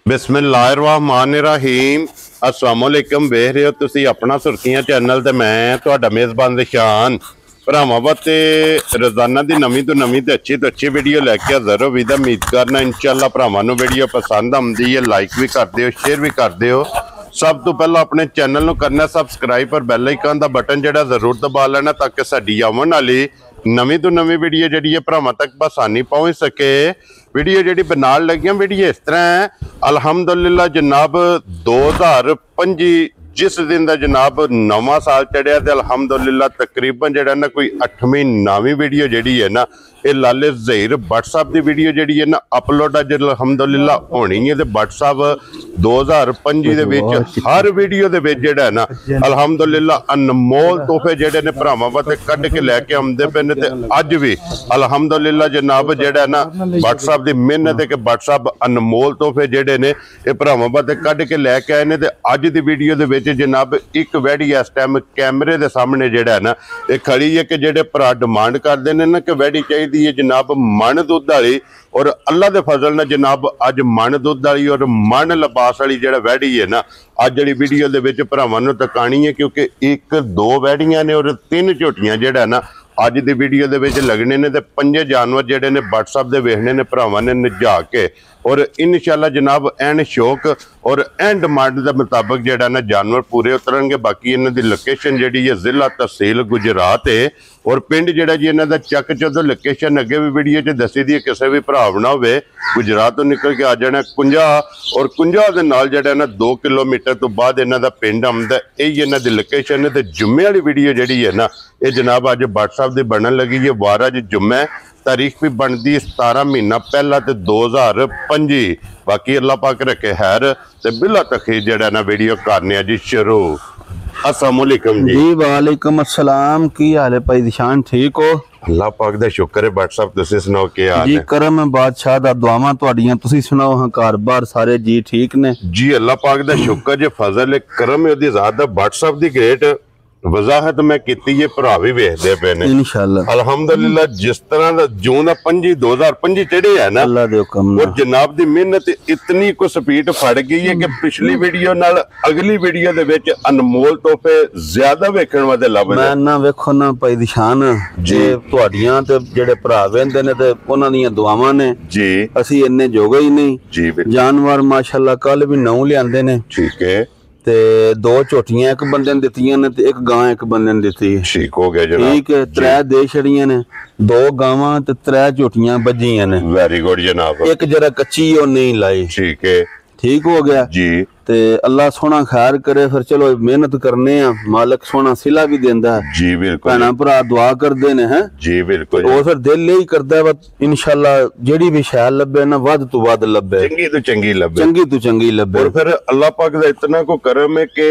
बिस्मिल्लाहिर्रहमानिर्रहीम अस्सलामुअलैकुम वेख रहे हो तुसी अपना सुर्खियां चैनल ते मैं तुहाडा मेज़बान निशान भरावां वास्ते रोजाना की नवीं तो नवीं ते अच्छी वीडियो लैके हाज़र हो विदा उम्मीद करना इंशाअल्लाह भरावां नूं वीडियो पसंद आउंदी है लाइक भी कर दिओ शेयर भी कर दिओ। सब तो पहला अपने चैनल नूं करना सबसक्राइब और बैल आइकन दा बटन जिहड़ा जरूर दबा लेना ताकि साडी आउण वाली नवीं तो नवीं वीडियो जिहड़ी है भरावां तक बसानी पहुँच सके। वीडियो जिहड़ी बनाण लगियां वीडियो इस तरह है अलहमदुलिल्लाह जनाब 2025 जिस दिन का जनाब नवा साल चढ़िया तो अलहमदुलिल्लाह तकरीबन जिहड़ा ना कोई 8वीं 9वीं वीडियो जिहड़ी है ना ये लाले ज़हीर व्हाट्सएप की वीडियो जिहड़ी है ना अपलोड अज अलहमदुलिल्लाह होनी है। तो व्हाट्सएप 2025 दे विच हर वीडियो दे विच जिहड़ा है ना अलहमदुलिल्लाह अनमोल तोहफे जिहड़े ने भरावां वास्ते कढ के लैके आउंदे पे ने। ते अज भी अलहमदुलिल्लाह जनाब जिहड़ा है ना व्हाट्सएप की मेहनत है कि व्हाट्सएप अनमोल तोहफे जिहड़े ने ये भरावां वास्ते कढ के लैके आए ने। ते अज दी वीडियो दे विच जनाब एक वैड़ी इस टाइम कैमरे दे सामने जिहड़ा है ना ये खड़ी है कि जिहड़े भरा डिमांड करदे ने ना कि वैड़ी चाहिए है जनाब मन दुध वाली और अल्लाह के फजल ने जनाब अज मन दुध वाली और मन लिबास वाली जिहड़ा वैड़ी है ना अज जिहड़ी वीडियो दे विच भरावां नूं तकानी है क्योंकि एक दो वैड़ियां ने और 3 झोटियां जिहड़ा ना अज दी वीडियो दे विच लगने ने। ते 5 जानवर जिहड़े ने व्हाट्सएप दे वेखने ने भरावां ने नजा के और इंशाअल्लाह जनाब एन शौक और एन डिमांड के मुताबिक जिहड़ा ना जानवर पूरे उतरनगे। बाकी इन्हां दी लोकेशन जिहड़ी है जिला तहसील गुजरात है और पिंड जिहड़ा जी इन्हां दा चक चौधो लोकेशन अगे भी वीडियो च दसी दी है। किसी भी भरा ना होवे गुजरात तो निकल के आ जाना कुंजा और कुंजा दे नाल जिहड़ा ना 2 किलोमीटर तो बाद इन्हां दा पिंड आउंदा यही इन्हां दी लोकेशन है। ते जुम्मे वाली वीडियो जिहड़ी है ना ये जनाब अज व्हाट्सएप दी बनन लगी है। वार अज जुम्मा तारीख भी बनती 17 महीना पहला तो 2025। बाकी अल्लाह पाक रखे हैर ते बिला तखीर जिहड़ा ना वीडियो करने जी शुरू। अस्सलाम वालेकुम जी। वालेकुम अस्सलाम। की हाल है भाई दिशान ठीक हो? अल्लाह पाक दा शुक्र है। व्हाट्सएप तुसीं सुनाओ की हाल जी है? करम बादशाह दा दुआवां तुहाडियां तुसीं सुनाओ हां घर बार सारे जी ठीक ने? जी अल्लाह पाक दा शुक्र जे फजल है करम है ओदी ज़ात दा। व्हाट्सएप दी ग्रेट वजाहत मैं की है भरा भी वेखदे पे ने इंशाअल्लाह अलहमदुलिल्लाह। जिस तरह दा जून दा 2025 चढ़े है ना अल्लाह दे हुक्म और जनाब दी मेहनत इतनी को स्पीड फड़ गई है कि पिछली वीडियो नाल अगली वीडियो दे विच अनमोल तोहफे ज्यादा वेखण वाले लभदे। मैं ना वेखो ना भाई दिशान जी तुहाडियां ते जेड़े भरा वेंदे ने ते उन्हां दीयां दुआवां ने जी असी इन्ने जोगे ही नहीं जी जानवर माशाअल्लाह कल भी 9 लियांदे ने ठीक है। ते 2 झोटियां एक बंदे ने दित्तियां ने ते एक गां एक बंदे ने दित्ती है। ठीक हो गया जनाब। ठीक है 3 दे छड़ियां ने 2 गावां ते 3 झोटियां बजियां ने। वेरी गुड जनाब। एक जरा कच्ची ओ नहीं लाई। ठीक है ठीक हो गया जी। ते अल्लाह सोना खैर करे फिर चलो मेहनत करने आ मालिक सोना सिला भी देंदा है जी बिल्कुल। भैणा भरा दुआ करदे ने हैं जी बिल्कुल। और फिर दिल यही करदा है इंशाअल्लाह जेड़ी भी शैल लब्बे ना वध तो वध लब्बे चंगी तो चंगी लब्बे चंगी तो चंगी लब्बे। और फिर अल्लाह पाक दा इतना को करम है कि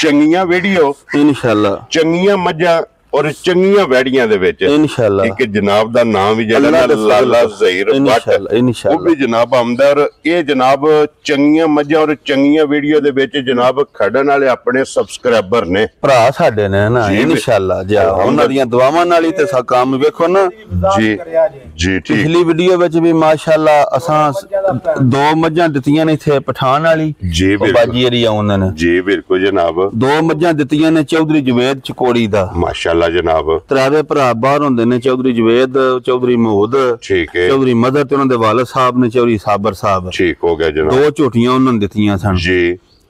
चंगियां वीडियो इंशाअल्लाह चंगियां मज्जां और चंगियां वैड़ियां दे विच इंशाअल्लाह एक जनाब दा नाम भी जेड़ा ना लाला ज़हीर भट्ट वो भी जनाब आमदा और ये जनाब चंगियां मज्जां और चंगियां वीडियो दे विच जनाब खड़न वाले अपने सब्सक्राइबर ने भरा साडे ने ना इंशाअल्लाह जी उन्हां दीयां दुआवां नाल ही ते सा काम वेखो ना जी जी। ठीक पिछली वीडियो विच भी माशाअल्लाह असां 2 मज्जां दित्तियां ने इथे पठान वाली जी बाजी एरिया उन्हां ने जी बिल्कुल जनाब 2 मज्जां दित्तियां ने चौधरी जवेद चकोड़ी दा माशाअल्लाह जनाब। 3 भरा बाहर होंदे ने चौधरी जवेद चौधरी महमूद ठीक है चौधरी मदद उन्हां दे वालिद साहब ने चौधरी साबर साहब। ठीक हो गया जनाब। 2 झोटियां उन्हां ने दित्तियां सन जी।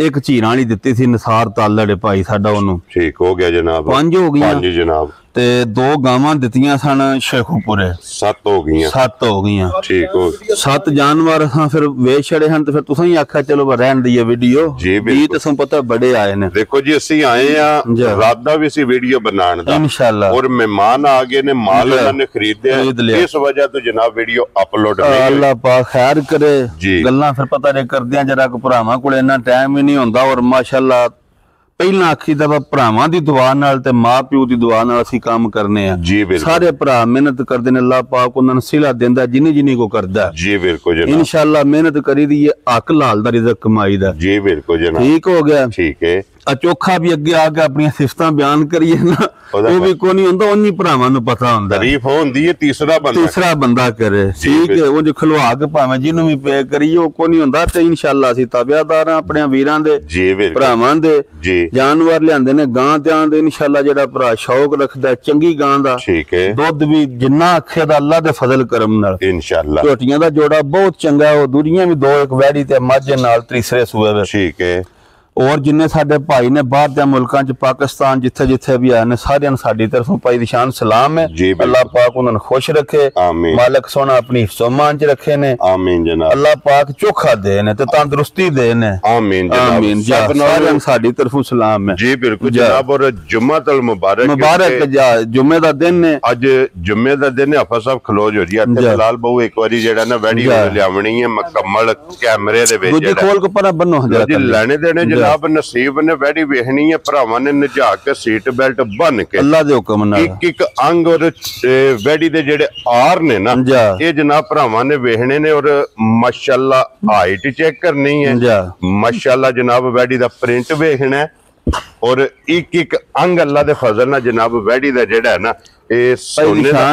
एक चीरां वाली दित्ती सी निसार तालड़ भाई साडा ओनू। ठीक हो गया जनाब। 5 हो गईयां 5 जनाब ते 2 गावां दित्तियां सन शेखूपुरे 7 हो गईयां 7 हो गईयां। ठीक हो 7 जानवर हां फिर वेच छड़े हन ते फिर तुसां ही आखा चलो रहन दी वीडियो जी जी ते तुसां पता बड़े आए ने। देखो जी असी आए हैं रादा भी सी वीडियो बनाने दा इंशाअल्लाह और मेहमान आ गए ने माल उन्होंने खरीदे इस वजह तो जनाब वीडियो अपलोड अल्लाह पाक खैर करे गल्लां फिर पता नहीं करदियां जरा को भरावां कोल इन्ना टाइम ही नहीं होंदा और माशाअल्लाह पहला आखी दफा भरावां दी दुआ नाल ते मां प्यो दी दुआ नाल असीं काम करने आ जी बिल्कुल। सारे भरा मेहनत करदे ने अल्लाह पाक उन्हां नूं सिला देंदा जिनी जिनी को करदा जी बिल्कुल जनाब। इंशाअल्लाह मेहनत करी दी है हक लाल दा रिज़्क कमाई दा जी बिल्कुल जनाब। ठीक हो गया ठीक है ਚੋਖਾ ਵੀ ਅੱਗੇ ਆ ਕੇ ਆਪਣੀਆਂ ਸਿਫਤਾਂ ਬਿਆਨ ਕਰੀਏ ਨਾ ਉਹ ਵੀ ਕੋਈ ਨਹੀਂ ਹੁੰਦਾ, ਉਹਨੀ ਭਰਾਵਾਂ ਨੂੰ ਪਤਾ ਹੁੰਦਾ ਤਾਰੀਫ ਹੁੰਦੀ ਹੈ ਤੀਸਰਾ ਬੰਦਾ ਕਰੇ। ਠੀਕ ਹੈ, ਉਹ ਜੋ ਖਲਵਾ ਕੇ ਭਾਵੇਂ ਜਿਹਨੂੰ ਵੀ ਪੇ ਕਰੀਏ ਉਹ ਕੋਈ ਨਹੀਂ ਹੁੰਦਾ। ਤੇ ਇਨਸ਼ਾਅੱਲਾ ਅਸੀਂ ਤਾਬਿਆਦਾਰ ਹਾਂ ਆਪਣੇ ਵੀਰਾਂ ਦੇ ਭਰਾਵਾਂ ਦੇ। ਜਾਨਵਰ ਲਿਆਂਦੇ ਨੇ ਗਾਂ ਤੇ ਆਂਦੇ ਇਨਸ਼ਾਅੱਲਾ ਜਿਹੜਾ ਭਰਾ ਸ਼ੌਕ ਰੱਖਦਾ ਚੰਗੀ ਗਾਂ ਦਾ, ਠੀਕ ਹੈ, ਦੁੱਧ ਵੀ ਜਿੰਨਾ ਆਖੇ ਦਾ ਅੱਲਾ ਦੇ ਫਜ਼ਲ ਕਰਮ ਨਾਲ ਇਨਸ਼ਾਅੱਲਾ। ਝੋਟੀਆਂ ਦਾ ਜੋੜਾ ਬਹੁਤ ਚੰਗਾ, ਉਹ ਦੂਰੀਆਂ ਵੀ 2 ਇੱਕ ਵੈੜੀ ਤੇ ਮੱਝ ਨਾਲ ਤੀਸਰੇ ਸੂਏ ਵਿੱਚ, ਠੀਕ ਹੈ। और जिन्ने साडे भाई ने बाहर दे मुल्कां च पाकिस्तान जिथे जिथे भी आए ने सारियां नूं साडी तरफों भाई दी शान सलाम है। अल्लाह पाक उन्हां नूं खुश रखे, मालिक सोना अपनी हिफ्ज़-ओ-मान च रखे ने। आमीन जनाब। अल्लाह पाक चोखा दे ने ते तंदुरुस्ती दे ने। आमीन जनाब। आमीन। सारियां साडी तरफों सलाम है। जी बिल्कुल जनाब। और जुम्मतुल मुबारक जुम्मे दा दिन ने, अज जुम्मे दा दिन है। आफा साहब खलोज हो जी इत्थे फिलहाल बहु एक बारी जेड़ा ना वैडी लियावणी है मुकम्मल कैमरे दे विच जेड़ा खोल के परा बन्नो जी लेने देने जनाब नसीब ने वैडी वेखनी है भरावां ने नजा के सीट बेल्ट बन के अल्लाह दे हुक्म नाल एक एक अंग और वैडी दे जेड़े आर ने ना ये जनाब भरावां ने वेखने ने। और माशाअल्लाह हाइट चेक करनी है, माशाअल्लाह जनाब वैडी दा प्रिंट वेखना है और एक एक अंग अल्लाह दे फजल नाल जनाब वैडी दा जेड़ा है ना ये सोने दा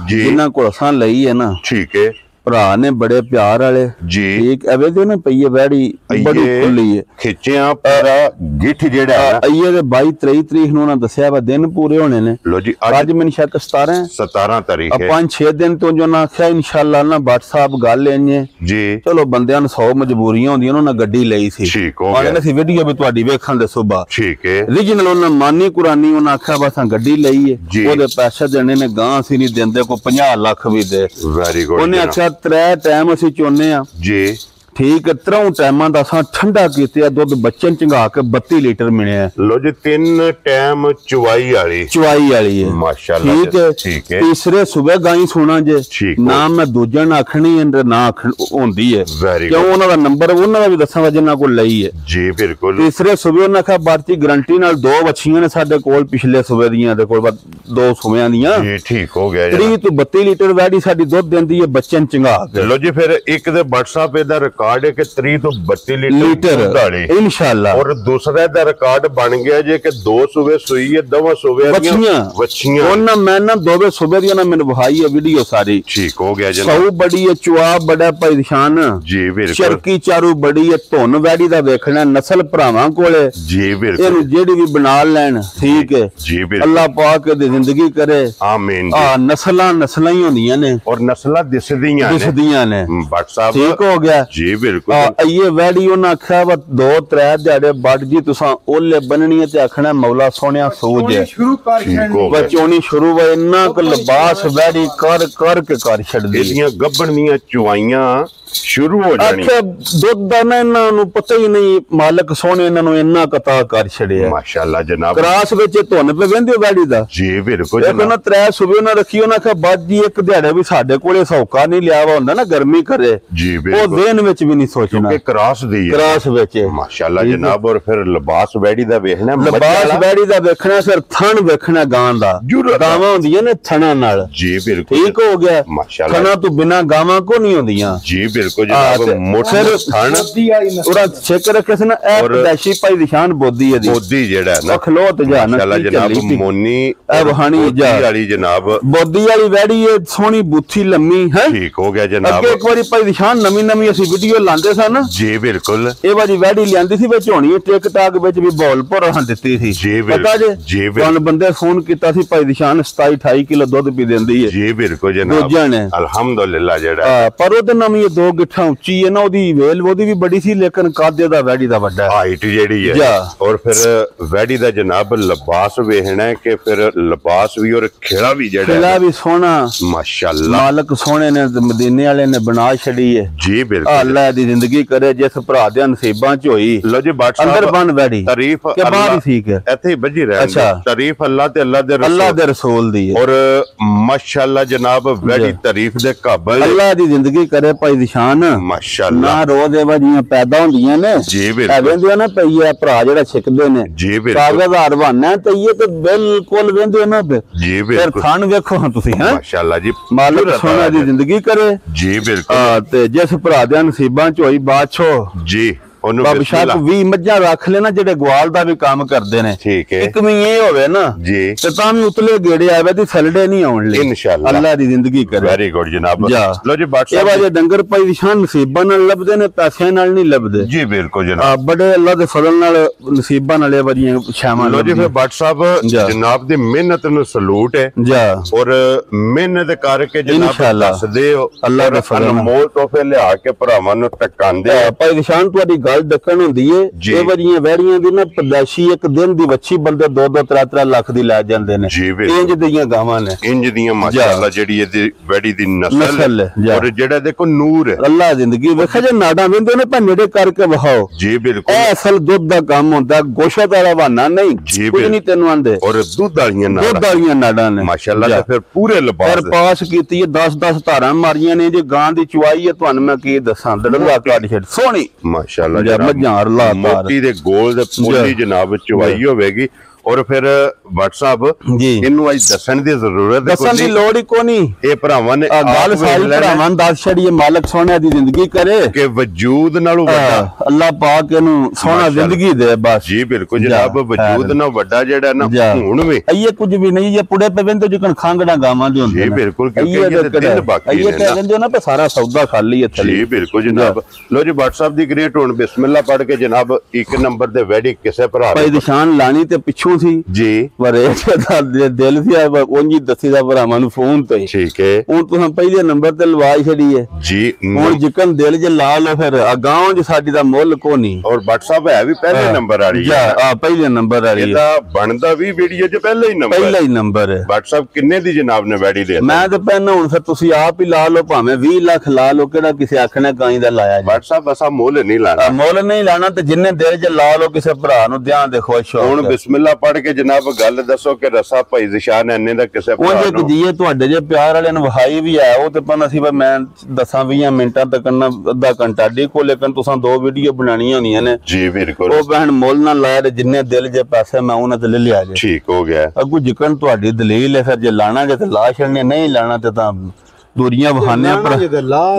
जिन्ना कोल असां लई है ना, ठीक है, भरा ने बड़े प्यार वाले जी। ठीक एवे दे ना पई वैड़ी बड़ी खुली है खिचिया पूरा गिठ जेड़ा है अये दे 22-23 तरीक नु ना दसया वा दिन पूरे होने ने। लो जी आज मैंने शक 17 तारीख है। 5-6 दिन तो जो ना आख्या इंशाअल्लाह ना बाट साहब गल लेने जी। चलो बंदियां नु 100 मजबूरियां होंदियां ना गड्डी लई सी, ठीक हो गया। सी वीडियो भी तुहाडी वेखण दे सुबह, ठीक है। रीजनल उन्हां मानी कुरानी उन्हां आख्या बस गड्डी लई है, ओदे पैसे देने ने गां सी नहीं देंदे को 50 लाख भी दे। Very good. उन्हें आख्या 3 टाइम असीं चोने आ जी, ठीक है। 3 टाइमां दा असां ठंडा कीते दुध बच्चन चंगा के 32 लीटर मिलिया। लो जी 3 टाइम चवाई वाली है माशाअल्लाह, ठीक है। तीसरे सुबह गाई सुना जे ना मैं दूजे ना आखनी है ना होंदी है, क्यों उन्हां दा नंबर उन्हां दा भी दसां जिन्हां कोल लई है जी बिल्कुल। तीसरे सुबह उन्हां आखिया बारती गारंटी नाल 2 बच्चियां ने साडे कोल पिछले सुबह दियां दे कोल 2 सुबह दियां जी, ठीक हो गया। 30 तो 32 लीटर वैडी साडी दुध देंदी है बच्चन चंगा के। लो जी फिर एक दे WhatsApp पे दा रिकॉर्ड है कि 30 तो 32 लीटर इंशाअल्लाह। और दूसरा दा रिकॉर्ड बन गया जे कि 2 सुबह सुई है, 2 सुबह बच्चियां ओना मैं ना 2 सुबह दी ना मैंने भाई है वीडियो सारी, ठीक हो गया जनाब। सऊ बड़ी है, चुआ बड़ा परेशान जी बिल्कुल। चरकी चारू बड़ी है, धुन वैडी दा वेखना नस्ल भरावां कोले जी बिल्कुल। इहनू जेड़ी भी बना लैन ठीक है जी बिल्कुल। अल्लाह पाक दी जिंदगी करे आमीन। नस्लां ही होंदियां ने और नस्लां दिसदियां ने WhatsApp ठीक हो गया जी बिल्कुल। ये वैडी उन्हें आख्या वा 2-3 दिहाड़े बड़ जी तुसां ओले बननी है ते आखना मौला सोनिया सूझ है चोनी शुरू वा इन्ना क लिबास वैडी कर के कर छड़ दी। इहदियां गब्बण दियां चुवाइयां शुरू हो जानी। दुध दा ना इन्हां नूं पता ही नहीं, मालिक सोने इन्हां नूं इन्ना कता कर छड़िया माशाअल्लाह जनाब। क्रास विच धुन पे वेंदे वैडी दा जी बिल्कुल। एक ना 3 सुबह ना रखी उन्हां आख्या बद जी एक दिहाड़े भी साडे कोले सौका नहीं लिया वा हुंदा ना गर्मी करे जी बिल्कुल। ओ देन विच भी नहीं सोचना कि क्रास दी है क्रास विच माशाअल्लाह जनाब। और फिर लिबास वैडी दा वेखना, लिबास वैडी दा वेखना, फिर थन वेखना गां दा। गावां हुंदियां ने थना नाल जी बिल्कुल, ठीक हो गया माशाअल्लाह। थना तो बिना गावां को नहीं हुंदियां जी बिल्कुल जनाब। मोटर थन पूरा चेक रखे से ना ए पैदाइशी भाई दी शान बोदी है दी बोदी जेड़ा है ना खलोत जा माशाअल्लाह जनाब। मोनी ए वहानी जा वाली जनाब बोदी वाली वैडी है सोहनी बुथी लम्मी है, ठीक हो गया जनाब। अगे एक बारी भाई दी शान नवी असि वीडियो लांदे सन जी बिल्कुल। ए वाली वैडी लियांदी सी विच होनी टिक टाक विच भी बॉल पर हां दित्ती सी जी पता जी बिल्कुल। बंदे फोन कीता सी भाई दी शान 27-28 किलो दुध पी देंदी है जी बिल्कुल जनाब। दूजा ने अल्हम्दुलिल्लाह जेड़ा पर ओदे नाम ये 2 गिठा उच्ची है ना, ओदी वेल ओदी भी बड़ी सी लेकिन कादे दा वैडी दा बड़ा हाइट जेड़ी है। और फिर वैडी दा जनाब लिबास वेखना है कि फिर लिबास भी और खेड़ा भी जेड़ा खेड़ा भी सोना माशाअल्लाह। मालिक सोने ने मदीने वाले ने बना छड़ी है जी बिल्कुल। अल्लाह दी जिंदगी करे जिस भरा दे नसीबां च होई। लो जी बाट अंदर बन वैडी तारीफ के बाहर ठीक है इथे ही बजी रहे अच्छा। तारीफ अल्लाह ते अल्लाह दे रसूल दी है और माशाअल्लाह जनाब वैडी तारीफ दे काबिल। अल्लाह दी जिंदगी करे भाई दी शान माशाअल्लाह। ना रोज एवा जियां पैदा होंदियां ने जी बिल्कुल वेंदे ना पई है भरा जेड़ा छिकदे ने जी बिल्कुल। कागज हरवाना ते ये तो बिल्कुल वेंदे ना जी बिल्कुल। फिर खान वेखो हां तुसी हैं माशाअल्लाह जी। मालिक सोना दी जिंदगी करे जी बिल्कुल। ते जिस भरा दे नसीबां च होई बादशाह जी ਬੇਸ਼ੱਕ 20 ਮੱਝਾਂ ਰੱਖ ਲੈਣਾ ਜਿਹੜੇ ਗਵਾਲ ਦਾ ਵੀ ਕੰਮ ਕਰਦੇ ਨੇ ਠੀਕ ਹੈ ਇੱਕ ਵੀ ਇਹ ਹੋਵੇ ਨਾ ਜੀ ਤੇ ਤਾਂ ਵੀ ਉਤਲੇ ਗੇੜੇ ਆਵੇ ਤੇ ਸਲੜੇ ਨਹੀਂ ਆਉਣ ਲਈ ਇਨਸ਼ਾਅੱਲਾ ਅੱਲਾ ਦੀ ਜ਼ਿੰਦਗੀ ਕਰੇ ਵੈਰੀ ਗੁੱਡ ਜਨਾਬ ਲੋ ਜੀ ਇਹ ਵਾਜੇ ਡੰਗਰ ਭਾਈ ਨਿਸ਼ਾਨ ਨਸੀਬਾਂ ਨਾਲ ਲੱਭਦੇ ਨੇ ਪੈਸਿਆਂ ਨਾਲ ਨਹੀਂ ਲੱਭਦੇ ਜੀ ਬਿਲਕੁਲ ਜਨਾਬ ਬੜੇ ਅੱਲਾ ਦੇ ਫਜ਼ਲ ਨਾਲ ਨਸੀਬਾਂ ਨਾਲ ਇਹ ਵਾਜੀਆਂ ਛਾਵਾਂ ਲੋ ਜੀ ਫਿਰ ਬੱਟ ਸਾਹਿਬ ਜਨਾਬ ਦੀ ਮਿਹਨਤ ਨੂੰ ਸਲੂਟ ਹੈ ਔਰ ਮਿਹਨਤ ਕਰਕੇ ਜਨਾਬ ਦੱਸਦੇ ਹੋ ਅੱਲਾ ਦੇ ਫਜ਼ਲ ਮੋਲ ਤੋਹਫੇ ਲਿਆ ਕੇ ਭਰਾਵਾਂ ਨੂੰ ਟਕਾਉਂਦੇ ਭਾਈ ਨਿਸ਼ਾਨ ਤੁਹਾਡੀ ਗੱਲ ਦੱਕਣ ਹੁੰਦੀ ਏ ਇਹ ਵਾਜੀਆਂ ਵੈੜੀਆਂ ਦੀ ਨਾ ਪਦਾਸ਼ੀ ਇੱਕ ਦਿਨ ਦੀ ਵੱਛੀ ਬੰਦੇ 2-2 3-3 ਲੱਖ ਦੀ ਲੈ ਜਾਂਦੇ ਨੇ ਇੰਜ ਦੀਆਂ ਗਾਵਾਂ ਨੇ ਇੰਜ ਦੀਆਂ ਮਾਸ਼ਾਅੱਲਾ ਜਿਹੜੀ ਇਹਦੀ ਵੈੜੀ ਦੀ ਨਸਲ ਔਰ ਜਿਹੜਾ ਦੇਖੋ ਨੂਰ ਹੈ ਅੱਲਾ ਜ਼ਿੰਦਗੀ ਵੇਖਾ ਜੇ ਨਾੜਾਂ ਵਿੰਦੇ ਨੇ ਭੰਨੜੇ ਕਰਕੇ ਵਹਾਓ ਜੀ ਬਿਲਕੁਲ ਇਹ ਅਸਲ ਦੁੱਧ ਦਾ ਕੰਮ ਹੁੰਦਾ ਗੋਸ਼ਤ ਦਾ ਰਵਾਨਾ ਨਹੀਂ ਕੁਝ ਨਹੀਂ ਤੈਨੂੰ ਆਂਦੇ ਔਰ ਦੁੱਧ ਵਾਲੀਆਂ ਨਾੜਾਂ ਨੇ ਮਾਸ਼ਾਅੱਲਾ ਤੇ ਫਿਰ ਪੂਰੇ ਪਾਸ ਕੀਤੀ ਹੈ 10-10 ਧਾਰਾਂ ਮਾਰੀਆਂ ਨੇ ਜੇ ਗਾਂ ਦੀ ਚੁਆਈ ਹੈ ਤੁਹਾਨੂੰ ਮੈਂ ਕੀ ਦੱਸਾਂ ਦੜਵਾ ਕਾਟ ਛੱਡ ਸੋਹਣੀ ਮਾਸ਼ਾਅੱਲਾ ਮੱਝਾਂ ਅੱਲਾ ਮੋਤੀ ਦੇ ਗੋਲ ਦੇ ਪੋਲੀ ਜਨਾਬ ਚੁਆਈ ਹੋਵੇਗੀ ਔਰ ਫਿਰ WhatsApp ਇਹਨੂੰ ਅੱਜ ਦੱਸਣ ਦੀ ਜ਼ਰੂਰਤ ਹੈ ਦੱਸਣ ਦੀ ਲੋੜ ਹੀ ਕੋਨੀ ਇਹ ਭਰਾਵਾਂ ਨੇ ਗੱਲ ਸਾਰੀ ਭਰਾਵਾਂ ਦੱਸ ਛੜੀ ਮਾਲਕ ਸੋਹਣਿਆਂ ਦੀ ਜ਼ਿੰਦਗੀ ਕਰੇ ਕਿ ਵਜੂਦ ਨਾਲੋਂ ਵੱਡਾ ਅੱਲਾਹ ਪਾਕ ਇਹਨੂੰ ਸੋਹਣਾ ਜ਼ਿੰਦਗੀ ਦੇ ਬਸ ਜੀ ਬਿਲਕੁਲ ਜਨਾਬ ਵਜੂਦ ਨਾਲੋਂ ਵੱਡਾ ਜਿਹੜਾ ਨਾ ਹੁਣ ਵੀ ਇਹ ਕੁਝ ਵੀ ਨਹੀਂ ਇਹ ਪੁੜੇ ਪੇ ਬੰਦੇ ਜਿਕਣ ਖਾਂਗੜਾ ਗਾਵਾਂ ਦੇ ਹੁੰਦੇ ਜੀ ਬਿਲਕੁਲ ਕਿਉਂਕਿ ਇਹ ਦਿਨ ਬਾਕੀ ਨੇ ਇਹ ਕਹਿੰਦੇ ਨਾ ਸਾਰਾ ਸੌਦਾ ਖਾਲੀ ਇੱਥੇ ਜੀ ਬਿਲਕੁਲ ਜਨਾਬ ਲੋ ਜੀ WhatsApp ਦੀ ਗ੍ਰੇਟ ਹੁਣ ਬਿਸਮਿਲ੍ਲਾ ਪੜ੍ਹ ਕੇ ਜਨਾਬ ਇੱਕ ਨੰਬਰ ਦੇ ਵੈੜੀ ਕਿਸੇ ਭਰਾ ਭਾਈ ਨਿਸ਼ਾਨ ਲਾਣੀ ਤੇ ਪਿੱਛੋਂ ਸੀ ਜੀ ਪਰ ਇਹ ਦਿਲ ਸੀ ਉਂਝ ਦੱਸੀ ਦਾ ਭਰਾਵਾਂ ਨੂੰ ਫੋਨ ਤੇ ਠੀਕ ਹੈ ਹੁਣ ਤੁਸੀਂ ਪਹਿਲੇ ਨੰਬਰ ਤੇ ਲਵਾ ਛੜੀ ਹੈ ਜੀ ਹੁਣ ਜਿਕਨ ਦਿਲ ਜੇ ਲਾ ਲਓ ਫਿਰ ਅਗਾਉਂ ਜੀ ਸਾਡੀ ਦਾ ਮੁੱਲ ਕੋ ਨਹੀਂ ਔਰ WhatsApp ਹੈ ਵੀ ਪਹਿਲੇ ਨੰਬਰ ਵਾਲੀ ਹੈ ਆ ਪਹਿਲੇ ਨੰਬਰ ਵਾਲੀ ਹੈ ਇਹਦਾ ਬਣਦਾ ਵੀ ਵੀਡੀਓ 'ਚ ਪਹਿਲਾ ਹੀ ਨੰਬਰ ਹੈ WhatsApp ਕਿੰਨੇ ਦੀ ਜਨਾਬ ਨੇ ਵੈੜੀ ਦੇ ਮੈਂ ਤਾਂ ਪਹਿਲਾਂ ਹੁਣ ਫਿਰ ਤੁਸੀਂ ਆਪ ਹੀ ਲਾ ਲਓ ਭਾਵੇਂ 20 ਲੱਖ ਲਾ ਲਓ ਕਿਹੜਾ ਕਿਸੇ ਆਖਣਾ ਕਾਈ ਦਾ ਲਾਇਆ ਜੀ WhatsApp ਬਸਾ ਮੁੱਲ ਨਹੀਂ ਲਾਣਾ ਮੁੱਲ ਨਹੀਂ ਲਾਣਾ ਤੇ ਜਿੰਨੇ ਦਿਲ 'ਚ ਲਾ ਲਓ ਕਿਸੇ ਭਰਾ ਨੂੰ ਧਿਆਨ ਦੇ ਖੁਸ਼ ਹੋ ਹੁਣ ਬਿਸਮਿਲ੍ਲਾ ਪੜ੍ਹ ਕੇ ਜਨਾਬ ਗੱਲ ਦੱਸੋ ਕਿ ਰਸਾ ਭਾਈ ਜ਼ਿਸ਼ਾਨ ਐਨੇ ਦਾ ਕਿਸੇ ਭਰਾ ਨੂੰ ਉਹ ਜੀ ਤੁਹਾਡੇ ਜੇ ਪਿਆਰ ਵਾਲਿਆਂ ਨੂੰ ਵਹਾਈ ਵੀ ਆਇਆ ਉਹ ਤੇ ਪਨ ਅਸੀਂ ਮੈਂ 10-20 ਮਿੰਟਾਂ ਤੱਕ ਨਾ ਅੱਧਾ ਘੰਟਾ ਡੀ ਕੋ ਲੇਕਿਨ ਤੁਸੀਂ 2 ਵੀਡੀਓ ਬਣਾਣੀਆਂ ਹੁੰਦੀਆਂ ਨੇ ਜੀ ਬਿਲਕੁਲ ਉਹ ਬਹਿਣ ਮੁੱਲ ਨਾ ਲਾਇਆ ਜਿੰਨੇ ਦਿਲ ਜੇ ਪੈਸੇ ਮੈਂ ਉਹਨਾਂ ਤੇ ਲੈ ਲਿਆ ਜੇ ਠੀਕ ਹੋ ਗਿਆ ਅੱਗੂ ਜਿਕਣ ਤੁਹਾਡੀ ਦਲੀਲ ਹੈ ਫਿਰ ਜੇ ਲਾਣਾ ਜੇ ਤੇ ਲਾ ਛੜਨੇ ਨਹੀਂ ਲਾਣਾ ਤੇ ਤਾਂ ਦੂਰੀਆਂ ਬਹਾਨੇ ਪਰ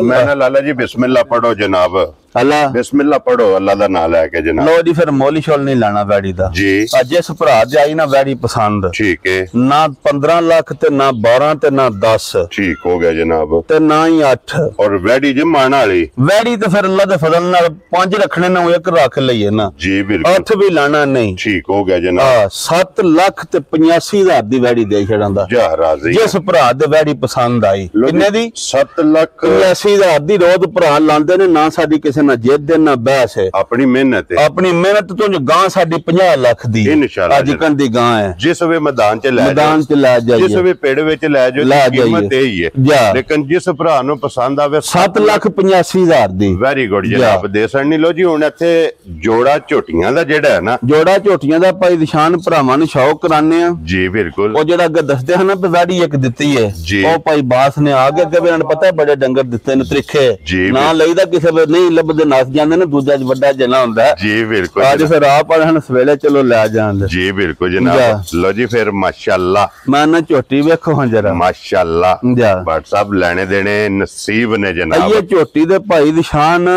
ਮੈਂ ਨਾ ਲਾਲਾ ਜੀ ਬਿਸਮਿਲ੍ਲਾ ਪੜੋ ਜਨਾਬ ਅੱਲਾ ਬਿਸਮਿਲ੍ਲਾ ਪੜੋ ਅੱਲਾ ਦਾ ਨਾਮ ਲੈ ਕੇ ਜਨਾਬ ਲੋ ਜੀ ਫਿਰ ਮੋਲੀ ਸ਼ੋਲ ਨਹੀਂ ਲਾਣਾ ਵੈੜੀ ਦਾ ਜੀ ਜਿਸ ਭਰਾ ਦੀ ਆਈ ਨਾ ਵੈੜੀ ਪਸੰਦ ਠੀਕ ਹੈ ਨਾ 15 ਲੱਖ ਤੇ ਨਾ 12 ਤੇ ਨਾ 10 ਠੀਕ ਹੋ ਗਿਆ ਜਨਾਬ ਤੇ ਨਾ ਹੀ 8 ਔਰ ਵੈੜੀ ਜਮਾਣ ਵਾਲੀ ਵੈੜੀ ਤੇ ਫਿਰ ਅੱਲਾ ਦੇ ਫਜ਼ਲ ਨਾਲ 5 ਰੱਖਣੇ ਨਾ ਇੱਕ ਰੱਖ ਲਈਏ ਨਾ ਜੀ ਬਿਲਕੁਲ 8 ਵੀ ਲਾਣਾ ਨਹੀਂ ਠੀਕ ਹੋ ਗਿਆ ਜਨਾਬ 7 ਲੱਖ ਤੇ 85,000 ਦੀ ਵੈੜੀ ਦੇ ਛੜਾਂਦਾ ਜਾ ਰਾਜ਼ੀ ਜਿਸ ਭਰਾ ਦੇ ਵੈੜੀ ਪਸੰਦ ਆਈ ਕਿੰਨੇ ਦੀ 7 ਲੱਖ 85,000 ਦੀ ਰੋਜ਼ ਭਰਾ ਲਾਂਦੇ ਨੇ ਨਾ ਸਾਡੀ ਕਿਸੇ ਨਾਲ ਜਿੱਦ ਨਾ ਬਹਿਸ ਹੈ ਆਪਣੀ ਮਿਹਨਤ ਹੈ ਆਪਣੀ ਮਿਹਨਤ ਤੋਂ ਜੋ ਗਾਂ ਸਾਡੀ 50 ਲੱਖ ਦੀ ਇਨਸ਼ਾਅੱਲਾ ਅੱਜ ਕੰਨ ਦੀ ਗਾਂ ਹੈ ਜਿਸ ਵੇ ਮੈਦਾਨ ਚ ਲੈ ਜਾਈਏ ਜਿਸ ਵੇ ਪੇੜ ਵਿੱਚ ਲੈ ਜਾਓ ਕੀਮਤ ਇਹ ਹੀ ਹੈ ਲੇਕਿਨ ਜਿਸ ਭਰਾ ਨੂੰ ਪਸੰਦ ਆਵੇ 7,85,000 ਦੀ ਵੈਰੀ ਗੁੱਡ ਜਨਾਬ ਦੇ ਸੜਨੀ ਲੋ ਜੀ ਹੁਣ ਇੱਥੇ ਜੋੜਾ ਝੋਟੀਆਂ ਦਾ ਜਿਹੜਾ ਹੈ ਨਾ ਜੋੜਾ ਝੋਟੀਆਂ ਦਾ ਭਾਈ ਨਿਸ਼ਾਨ ਭਰਾਵਾਂ ਨੂੰ ਸ਼ੌਕ ਕਰਾਣੇ ਆ ਜੀ ਬਿਲਕੁਲ ਉਹ ਜਿਹੜਾ ਅੱਗੇ ਦੱਸਦੇ ਹਨ ਨਾ ਵੈੜੀ ਇੱਕ ਦਿੱਤੀ ਹੈ ਉਹ ਭਾਈ ਬਾਸ ਨੇ ਆ ਕੇ ਇਹਨਾਂ ਨੂੰ ਪਤਾ ਬੜੇ ਡੰਗਰ ਦਿੱਤੇ ਨੇ ਤਰੀਖੇ ਨਾ ਲਈਦਾ ਕਿਸੇ ਵੇ ਨਹੀਂ ਲੱਭਦੇ ਨਸ ਜਾਂਦੇ ਨੇ ਦੂਜਾ ਵੱਡਾ ਜਨਾ ਹੁੰਦਾ ਜੀ ਬਿਲਕੁਲ ਅੱਜ ਫਿਰ ਆਪ ਹਨ ਸਵੇਲੇ ਚਲੋ ਲੈ ਜਾਂਦੇ ਜੀ ਬਿਲਕੁਲ ਜਨਾਬ ਲੋ ਜੀ ਫਿਰ ਮਾਸ਼ਾਅੱਲਾ ਮੈਂ ਨਾ ਝੋਟੀ ਵੇਖੋ ਹਾਂ ਜਰਾ ਮਾਸ਼ਾਅੱਲਾ WhatsApp ਲੈਣੇ ਦੇਣੇ ਨਸੀਬ ਨੇ ਜਨਾਬ ਇਹ ਝੋਟੀ ਦੇ ਭਾਈ ਨਿਸ਼ਾਨ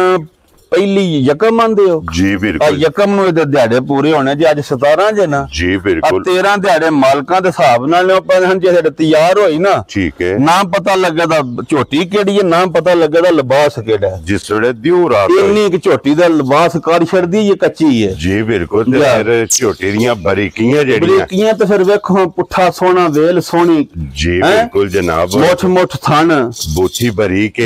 ਪਹਿਲੀ ਯਕਮ ਆਂਦੇ ਹੋ ਜੀ ਬਿਲਕੁਲ ਯਕਮ ਨੂੰ ਇਹਦੇ ਦਿਹਾੜੇ ਪੂਰੇ ਹੋਣੇ ਜੇ ਅੱਜ 17 ਜੇ ਨਾ ਜੀ ਬਿਲਕੁਲ 13 ਦਿਹਾੜੇ ਮਾਲਕਾਂ ਦੇ ਹਿਸਾਬ ਨਾਲ ਨੇ ਪਰ ਹਨ ਜੇ ਤਿਆਰ ਹੋਈ ਨਾ ਠੀਕ ਹੈ ਨਾ ਪਤਾ ਲੱਗਦਾ ਝੋਟੀ ਕਿਹੜੀ ਹੈ ਨਾ ਪਤਾ ਲੱਗਦਾ ਲਿਬਾਸ ਕਿਹੜਾ ਹੈ ਜਿਸ ਵੇਲੇ ਦਿਉ ਰਾਤ ਇੰਨੀ ਕਿ ਝੋਟੀ ਦਾ ਲਿਬਾਸ ਕਰ ਛੜਦੀ ਇਹ ਕੱਚੀ ਹੈ ਜੀ ਬਿਲਕੁਲ ਤੇ ਫਿਰ ਝੋਟੀ ਦੀਆਂ ਬਰੀਕੀਆਂ ਜਿਹੜੀਆਂ ਬਰੀਕੀਆਂ ਤੇ ਫਿਰ ਵੇਖੋ ਪੁੱਠਾ ਸੋਹਣਾ ਵੇਲ ਸੋਹਣੀ ਜੀ ਬਿਲਕੁਲ ਜਨਾਬ ਮੁੱਠ ਥਣ ਬੂਥੀ ਬਰੀਕ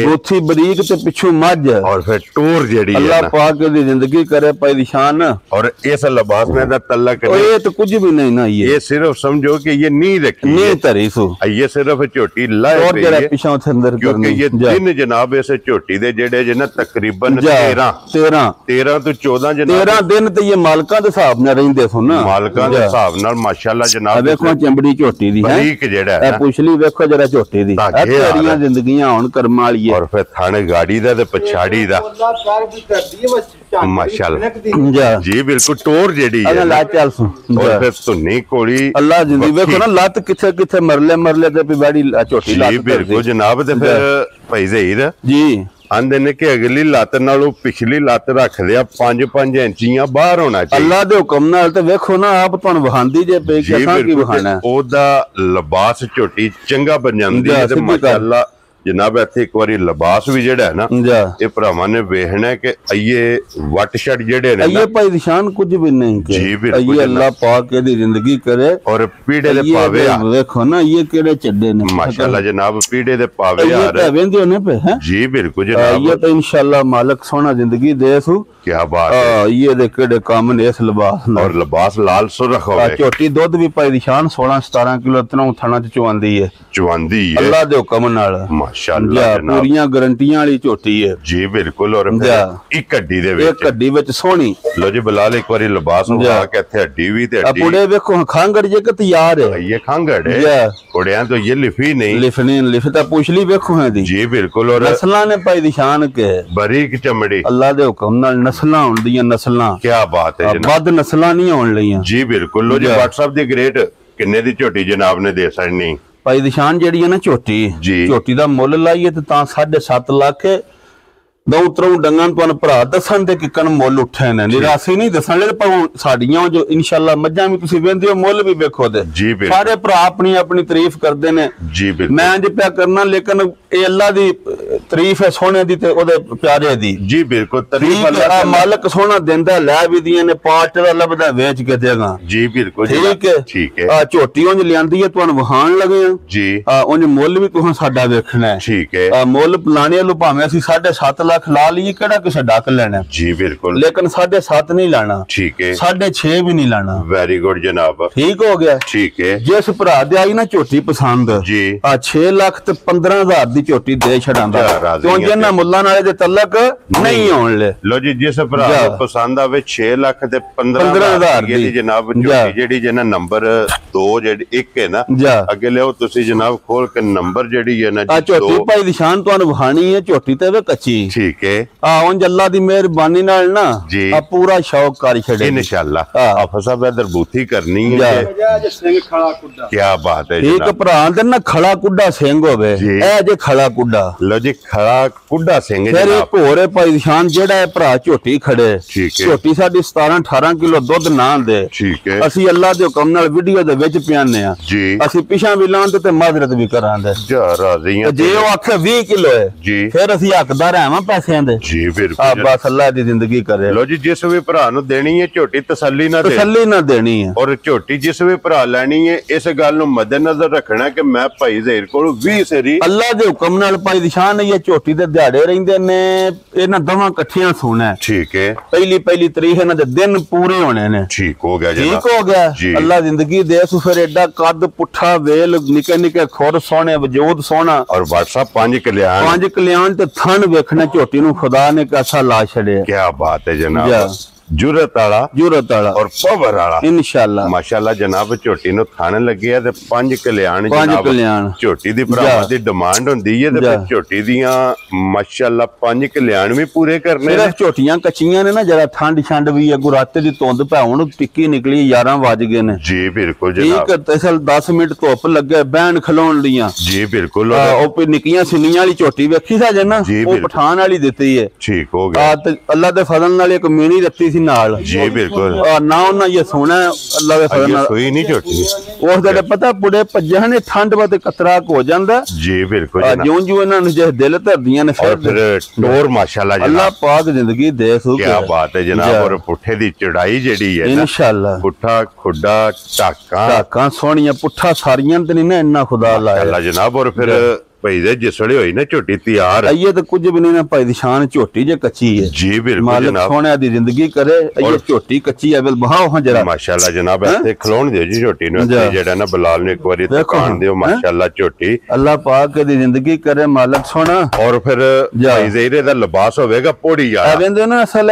ਤੇ ਪਿੱਛੋਂ ਮੱਝ ਔਰ ਫਿਰ ਟੋਰ ਜਿਹੜੀ अल्लाह पाक की जिंदगी करे पाई निशान और इस लिबास में दा तल्लक ये तो कुछ भी नहीं ना ये सिर्फ समझो कि ये नहीं रखी नहीं तरी सो ये सिर्फ झोटी लाए और जरा पीछे अंदर क्योंकि ये दिन जनाब इस झोटी दे जेड़े जना तकरीबन 13 तो 14 जनाब 13 दिन ते ये मालकां दे हिसाब नाल रहिंदे सो ना मालकां दे हिसाब नाल माशाल्लाह जनाब देखो चमड़ी झोटी दी है बरीक जेड़ा है पुछली देखो जरा झोटी दी तेरियां जिंदगियां हुन कर्म वाली है और फिर थाने गाड़ी दा ते पछाड़ी दा माशाल्लाह जी बिल्कुल टोर जेडी है ला चल सुन और फिर सुन्नी कोड़ी अल्लाह जिंदगी देखो ना लत किथे किथे मरले ते बाड़ी झोटी जी बिल्कुल जनाब ते फिर भाई ज़हीर जी ਆਂਦੇ ਨੇ ਕਿ ਅਗਲੀ ਲੱਤ ਨਾਲੋਂ ਪਿਛਲੀ ਲੱਤ ਰੱਖਦੇ ਆ 5-5 ਇੰਚੀਆਂ ਬਾਹਰ ਹੋਣਾ ਚਾਹੀਦਾ। ਅੱਲਾ ਦੇ ਹੁਕਮ ਨਾਲ ਤੇ ਵੇਖੋ ਨਾ ਆਪ ਤੁਹਾਨੂੰ ਵਹਾਂਦੀ ਜੇ ਪਈ ਕਿ ਅਸਾਂ ਕੀ ਵਹਾਣਾ। ਉਹਦਾ ਲਿਬਾਸ ਝੋਟੀ ਚੰਗਾ ਬਣ ਜਾਂਦੀ ਹੈ ਤੇ ਮਾਸ਼ਾਅੱਲਾ ਜਨਾਬ ਇੱਥੇ ਇੱਕ ਵਾਰੀ ਲਿਬਾਸ ਵੀ ਜਿਹੜਾ ਹੈ ਨਾ ਇਹ ਭਰਾਵਾਂ ਨੇ ਵੇਖਣਾ ਕਿ ਅਈਏ ਵੱਟ ਛੜ ਜਿਹੜੇ ਨੇ ਅਈਏ ਭਾਈ ਨਿਸ਼ਾਨ ਕੁਝ ਵੀ ਨਹੀਂ ਕਿ ਅਈਏ ਅੱਲਾ ਪਾਕ ਇਹਦੀ ਜ਼ਿੰਦਗੀ ਕਰੇ ਔਰ ਪੀੜੇ ਦੇ ਪਾਵੇ ਆ ਵੇਖੋ ਨਾ ਇਹ ਕਿਹੜੇ ਚੱਡੇ ਨੇ ਮਾਸ਼ਾਅੱਲਾ ਜਨਾਬ ਪੀੜੇ ਦੇ ਪਾਵੇ ਆ ਇਹ ਵੇਂਦੇ ਨੇ ਪੇ ਹੈ ਜੀ ਬਿਲਕੁਲ ਜਨਾਬ ਇਹ ਤਾਂ ਇਨਸ਼ਾਅੱਲਾ ਮਾਲਕ ਸੋਹਣਾ ਜ਼ਿੰਦਗੀ ਦੇ ਸੂ ਕੀ ਬਾਤ ਹੈ ਇਹ ਦੇ ਕਿਹੜੇ ਕੰਮ ਨੇ ਇਸ ਲਿਬਾਸ ਨਾਲ ਔਰ ਲਿਬਾਸ ਲਾਲ ਸੁਰਖ ਹੋਵੇ ਝੋਟੀ ਦੁੱਧ ਵੀ ਭਾਈ ਨਿਸ਼ਾਨ 16-17 ਕਿਲੋ ਤਨੋਂ ਥਣਾ ਚ ਚਵਾਂਦੀ ਹੈ ਅੱਲਾ ਦੇ ਹੁਕਮ ਨਾਲ ਮਾਸ਼ਾਅੱਲਾ ਜਨਾਬ ਪੂਰੀਆਂ ਗਾਰੰਟੀਆਂ ਵਾਲੀ ਝੋਟੀ ਹੈ ਜੀ ਬਿਲਕੁਲ ਔਰ ਇੱਕ ਹੱਡੀ ਦੇ ਵਿੱਚ ਇੱਕ ਹੱਡੀ ਵਿੱਚ ਸੋਹਣੀ ਲੋ ਜੀ ਬਲਾਲ ਇੱਕ ਵਾਰੀ ਲਿਬਾਸ ਹੋਵਾ ਕੇ ਇੱਥੇ ਹੱਡੀ ਵੀ ਤੇ ਹੱਡੀ ਪੁੜੇ ਵੇਖੋ ਖਾਂਗੜ ਜੇ ਕਿ ਤਿਆਰ ਹੈ ਇਹ ਖਾਂਗੜ ਹੈ ਕੁੜਿਆਂ ਤੋਂ ਇਹ ਲਿਫੀ ਨਹੀਂ ਲਿਫਤਾ ਪੁਛਲੀ ਵੇਖੋ ਹੈ ਦੀ ਜੀ ਬਿਲਕੁਲ ਔਰ ਨਸਲਾਂ ਨੇ ਭਾਈ ਨਿਸ਼ਾਨ ਕੇ ਬਰੀਕ ਚਮੜੀ ਅੱਲਾ ਦੇ ਹੁਕਮ ਨਾਲ ਨਸਲਾਂ ਹੁੰਦੀਆਂ ਨਸਲਾਂ ਕੀ ਬਾਤ ਹੈ ਜਨਾਬ ਵੱਧ ਨਸਲਾਂ ਨਹੀਂ ਹੋਣ ਲਈਆਂ ਜੀ ਬਿਲਕੁਲ ਲੋ ਜੀ WhatsApp ਦੀ ਗ੍ਰੇਡ ਕਿੰਨੇ ਦੀ ਝੋਟੀ ਜਨਾਬ ਨੇ ਦੇ ਸਕਣੀ ਭਾਈ ਨਿਸ਼ਾਨ ਜਿਹੜੀ ਹੈ ਨਾ ਝੋਟੀ ਦਾ ਮੁੱਲ ਲਾਈਏ ਤੇ ਤਾਂ 7.5 ਲੱਖ ਦੋ ਉਤਰੋਂ ਡੰਗਾਂ ਤੁਹਾਨੂੰ ਭਰਾ ਦੱਸਣ ਤੇ ਕਿਕਨ ਮੁੱਲ ਉੱਠੇ ਨੇ ਨਿਰਾਸੀ ਨਹੀਂ ਦੱਸਣ ਲੈ ਪਰ ਸਾਡੀਆਂ ਜੋ ਇਨਸ਼ਾਅੱਲਾ ਮੱਝਾਂ ਵੀ ਤੁਸੀਂ ਵੇਂਦੇ ਹੋ ਮੁੱਲ ਵੀ ਵੇਖੋ ਤੇ ਸਾਰੇ ਭਰਾ ਆਪਣੀ ਆਪਣੀ ਤਾਰੀਫ ਕਰਦੇ ਨੇ ਜੀ ਬਿਲਕੁਲ ਮੈਂ ਜੇ ਪਿਆ ਕਰਨਾ ਲੇਕਿਨ ਇਹ ਅੱਲਾ ਦੀ ਤਾਰੀਫ ਹੈ ਸੋਹਣੇ ਦੀ ਤੇ ਉਹਦੇ ਪਿਆਰੇ ਦੀ ਜੀ ਬਿਲਕੁਲ ਤਾਰੀਫ ਅੱਲਾ ਮਾਲਕ ਸੋਹਣਾ ਦਿੰਦਾ ਲੈ ਵੀ ਦੀਆਂ ਨੇ ਪਾਟ ਦਾ ਲੱਭਦਾ ਵੇਚ ਕੇ ਦੇਗਾ ਜੀ ਬਿਲਕੁਲ ਠੀਕ ਹੈ ਆ ਝੋਟੀ ਉਂਝ ਲਿਆਂਦੀ ਹੈ ਤੁਹਾਨੂੰ ਵਹਾਣ ਲਗੇ ਆ ਜੀ ਉਂਝ ਮੁੱਲ ਵੀ ਤੁਸੀਂ ਸਾਡਾ ਵੇਖਣਾ ਹੈ ਠੀਕ ਹੈ ਆ ਮੁੱਲ ਪਲਾਣੇ ਲੋ ਭਾਵੇਂ ਅਸੀਂ 7.5 ਲੱਖ ਲਾ ਲਈ ਕਿਹੜਾ ਕਿਸੇ ਡੱਕ ਲੈਣਾ ਜੀ ਬਿਲਕੁਲ ਲੇਕਿਨ 7.5 ਨਹੀਂ ਲਾਣਾ ਠੀਕ ਹੈ 6.5 ਵੀ ਨਹੀਂ ਲਾਣਾ ਵੈਰੀ ਗੁੱਡ ਜਨਾਬ ਠੀਕ ਹੋ ਗਿਆ ਠੀਕ ਹੈ ਜਿਸ ਭਰਾ ਦੇ ਆਈ ਨਾ ਝੋਟੀ ਪਸੰਦ ਜੀ ਆ 6 ਲੱਖ ਤੇ 15,000 ਦੀ ਝੋਟੀ ਦੇ ਛਡਾਂਦਾ ਕਿਉਂ ਜਿਹਨਾਂ ਮੁੱਲਾਂ ਨਾਲੇ ਦੇ ਤਲਕ ਨਹੀਂ ਆਉਣ ਲੈ ਲੋ ਜੀ ਜਿਸ ਭਰਾ ਨੂੰ ਪਸੰਦ ਆਵੇ 6 ਲੱਖ ਤੇ 15,000 ਦੀ ਜਨਾਬ ਝੋਟੀ ਜਿਹੜੀ ਜਿਹਨਾਂ ਨੰਬਰ 2 ਜਿਹੜੀ ਇੱਕ ਹੈ ਨਾ ਅੱਗੇ ਲਿਓ ਤੁਸੀਂ ਜਨਾਬ ਖੋਲ ਕੇ ਨੰਬਰ ਜਿਹੜੀ ਹੈ ਨਾ ਝੋਟੀ ਭਾਈ ਨਿਸ਼ਾਨ ਤੁਹਾਨੂੰ ਵਹਾਣੀ ਹੈ ਝੋਟੀ ਤੇ ਵੇ ਕੱਚੀ ਠੀਕ ਹੈ ਉਂਝ ਅੱਲਾ ਦੀ ਮਿਹਰਬਾਨੀ ਨਾਲ ਨਾ ਆ ਪੂਰਾ ਸ਼ੌਕ ਕਰ ਛੜੇ ਇਨਸ਼ਾਅੱਲਾ ਆਫਾ ਸਾਹਿਬ ਇਧਰ ਬੂਥੀ ਕਰਨੀ ਹੈ ਸਿੰਘ ਖੜਾ ਕੁੱਡਾ ਕੀ ਬਾਤ ਹੈ ਇੱਕ ਭਰਾ ਦੇ ਨਾ ਖੜਾ ਕੁੱਡਾ ਸਿੰਘ ਹੋਵੇ ਇਹ ਜੇ ਖੜਾ ਕੁੱਡਾ ਲੋ ਜੀ ਖੜਾ ਕੁੱਡਾ ਸਿੰਘ ਫਿਰ ਇੱਕ ਹੋਰ ਹੈ ਭਾਈ ਨਿਸ਼ਾਨ ਜਿਹੜਾ ਹੈ ਭਰਾ ਝੋਟੀ ਖੜੇ ਝੋਟੀ ਸਾਡੀ 17-18 ਕਿਲੋ ਦੁੱਧ ਨਾ ਦੇ ਠੀਕ ਹੈ ਅਸੀਂ ਅੱਲਾ ਦੇ ਹੁਕਮ ਨਾਲ ਵੀਡੀਓ ਦੇ ਵਿੱਚ ਪਿਆਨੇ ਆ ਅਸੀਂ ਪਿਛਾਂ ਵੀ ਲਾਂਦੇ ਤੇ ਮਾਜ਼ਰਤ ਵੀ ਕਰਾਂਦੇ ਜੇ ਉਹ ਆਖੇ 20 ਕਿਲੋ ਹੈ ਫਿਰ ਅਸੀਂ ਹੱਕਦਾਰ ਆਵਾਂ ਪੈਸਿਆਂ ਦੇ ਜੀ ਬਿਲਕੁਲ ਬਸ ਅੱਲਾ ਦੀ ਜ਼ਿੰਦਗੀ ਕਰੇ ਲੋ ਜੀ ਜਿਸ ਵੀ ਭਰਾ ਨੂੰ ਦੇਣੀ ਹੈ ਝੋਟੀ ਤਸੱਲੀ ਨਾ ਦੇਣੀ ਹੈ ਔਰ ਝੋਟੀ ਜਿਸ ਵੀ ਭਰਾ ਲੈਣੀ ਹੈ ਇਸ ਗੱਲ ਨੂੰ ਮੱਦੇਨਜ਼ਰ ਰੱਖਣਾ ਕਿ ਮੈਂ ਭਾਈ ਜ਼ਹੀਰ ਕੋਲ 20 ਸਰੀ ਅੱਲਾ ਦੇ ਹੁਕਮ ਨਾਲ ਭਾਈ ਨਿਸ਼ਾਨ ਇਹ ਝੋਟੀ ਦੇ ਦਿਹਾੜੇ ਰਹਿੰਦੇ ਨੇ ਇਹਨਾਂ ਦੋਵਾਂ ਇਕੱਠੀਆਂ ਸੋਣਾ ਠੀਕ ਹੈ ਪਹਿਲੀ ਤਰੀਕ ਇਹਨਾਂ ਦੇ ਦਿਨ ਪੂਰੇ ਹੋਣੇ ਨੇ ਠੀਕ ਹੋ ਗਿਆ ਠੀਕ ਹੋ ਗਿਆ ਅੱਲਾ ਜ਼ਿੰਦਗੀ ਦੇ ਸੂ ਫਿਰ ਐਡਾ ਕੱਦ ਪੁੱਠਾ ਵੇਲ ਨਿੱਕੇ ਖੁਰ ਸੋਹਣੇ ਵਜੂਦ ਸੋਹਣਾ ਔਰ WhatsApp 5 ਕਲਿਆਣ ਤੇ ਥਣ ਵੇਖਣਾ ਝੋਟੀ ਨੂੰ ਖੁਦਾ ਨੇ कैसा ला छड़े क्या बात है जनाब जुरत वाला और पावर वाला इंशाल्लाह माशाल्लाह जनाब झोटी ਨੂੰ ਥਣ ਲੱਗਿਆ ਤੇ 5 ਕਲਿਆਣ ਝੋਟੀ ਦੀ ਭਰਾਵਾਂ ਦੀ ਡਿਮਾਂਡ ਹੁੰਦੀ ਹੈ ਤੇ ਝੋਟੀ ਦੀਆਂ ਮਾਸ਼ਾਅੱਲਾ 5 ਕਲਿਆਣ ਵੀ ਪੂਰੇ ਕਰਨੇ ਨੇ ਝੋਟੀਆਂ ਕੱਚੀਆਂ ਨੇ ਨਾ ਜਰਾ ਠੰਡ ਛੰਡ ਵੀ ਹੈ ਗੁਰਾਤੇ ਦੀ ਧੁੰਦ ਪੈ ਹੁਣ ਟਿੱਕੀ ਨਿਕਲੀ 11 ਵਜ ਗਏ ਨੇ ਜੀ ਬਿਲਕੁਲ ਜਨਾਬ ਠੀਕ ਤਸਲ 10 ਮਿੰਟ ਧੁੱਪ ਲੱਗੇ ਬਹਿਣ ਖਲੋਣ ਲੀਆਂ ਜੀ ਬਿਲਕੁਲ ਉਹ ਨਿੱਕੀਆਂ ਸਿੰਨੀਆਂ ਵਾਲੀ ਝੋਟੀ ਵੇਖੀ ਸਾਜੇ ਨਾ ਉਹ ਪਠਾਨ ਵਾਲੀ ਦਿੱਤੀ ਹੈ ਠੀਕ ਹੋ ਗਿਆ ਤੇ ਅੱਲਾ ਦੇ ਫਜ਼ਲ ਨਾਲ ਇੱਕ ਮੀਣੀ ਦਿੱਤੀ ਨਾਲ ਜੀ ਬਿਲਕੁਲ ਨਾ ਉਹਨਾਂ ਇਹ ਸੋਹਣਾ ਅੱਲਾ ਦੇ ਫਜ਼ਲ ਨਾਲ ਸੋਈ ਨਹੀਂ ਝੋਟੀ ਉਸ ਦੇ ਪਤਾ ਪੁੜੇ ਭੱਜਿਆ ਨੇ ਠੰਡ ਵਾ ਤੇ ਕਤਰਾ ਹੋ ਜਾਂਦਾ ਜੀ ਬਿਲਕੁਲ ਜਿਉਂ ਇਹਨਾਂ ਨੂੰ ਜੇ ਦਿਲ ਧਰਦੀਆਂ ਨੇ ਫਿਰ ਟੋਰ ਮਾਸ਼ਾਅੱਲਾ ਜਨਾਬ ਅੱਲਾ ਪਾਕ ਜ਼ਿੰਦਗੀ ਦੇ ਸੂ ਕੀ ਬਾਤ ਹੈ ਜਨਾਬ ਔਰ ਪੁੱਠੇ ਦੀ ਚੜਾਈ ਜਿਹੜੀ ਹੈ ਇਨਸ਼ਾਅੱਲਾ ਪੁੱਠਾ ਖੁੱਡਾ ਢਾਕਾਂ ਸੋਹਣੀਆਂ ਪੁੱਠਾ ਸਾਰੀਆਂ ਤੇ ਨਹੀਂ ਨਾ ਇੰਨਾ ਖੁਦਾ ਲਾਇਆ ਅੱਲਾ ਜਨਾਬ ਔਰ ਫਿਰ ਭਾਈ ਦੇ ਜਿਸੜੇ ਹੋਈ ਨਾ ਝੋਟੀ ਤਿਆਰ ਇਹ ਤਾਂ ਕੁਝ ਵੀ ਨਹੀਂ ਨਾ ਭਾਈ ਦੀ ਸ਼ਾਨ ਝੋਟੀ ਜੇ ਕੱਚੀ ਹੈ ਜੀ ਬਿਲਕੁਲ ਜਨਾਬ ਸੋਹਣਿਆ ਦੀ ਜ਼ਿੰਦਗੀ ਕਰੇ ਇਹ ਝੋਟੀ ਕੱਚੀ ਹੈ ਬਲ ਬਹਾਓ ਹਾਂ ਜਰਾ ਮਾਸ਼ਾਅੱਲਾ ਜਨਾਬ ਇੱਥੇ ਖਲੋਣ ਦਿਓ ਜੀ ਝੋਟੀ ਨੂੰ ਜਿਹੜਾ ਨਾ ਬਲਾਲ ਨੇ ਇੱਕ ਵਾਰੀ ਦੁਕਾਨ ਦਿਓ ਮਾਸ਼ਾਅੱਲਾ ਝੋਟੀ ਅੱਲਾ ਪਾਕ ਦੀ ਜ਼ਿੰਦਗੀ ਕਰੇ ਮਾਲਕ ਸੋਹਣਾ ਔਰ ਫਿਰ ਭਾਈ ਜ਼ਹੀਰੇ ਦਾ ਲਿਬਾਸ ਹੋਵੇਗਾ ਪੋੜੀ ਆ ਵੇਂਦੇ ਨਾ ਅਸਲ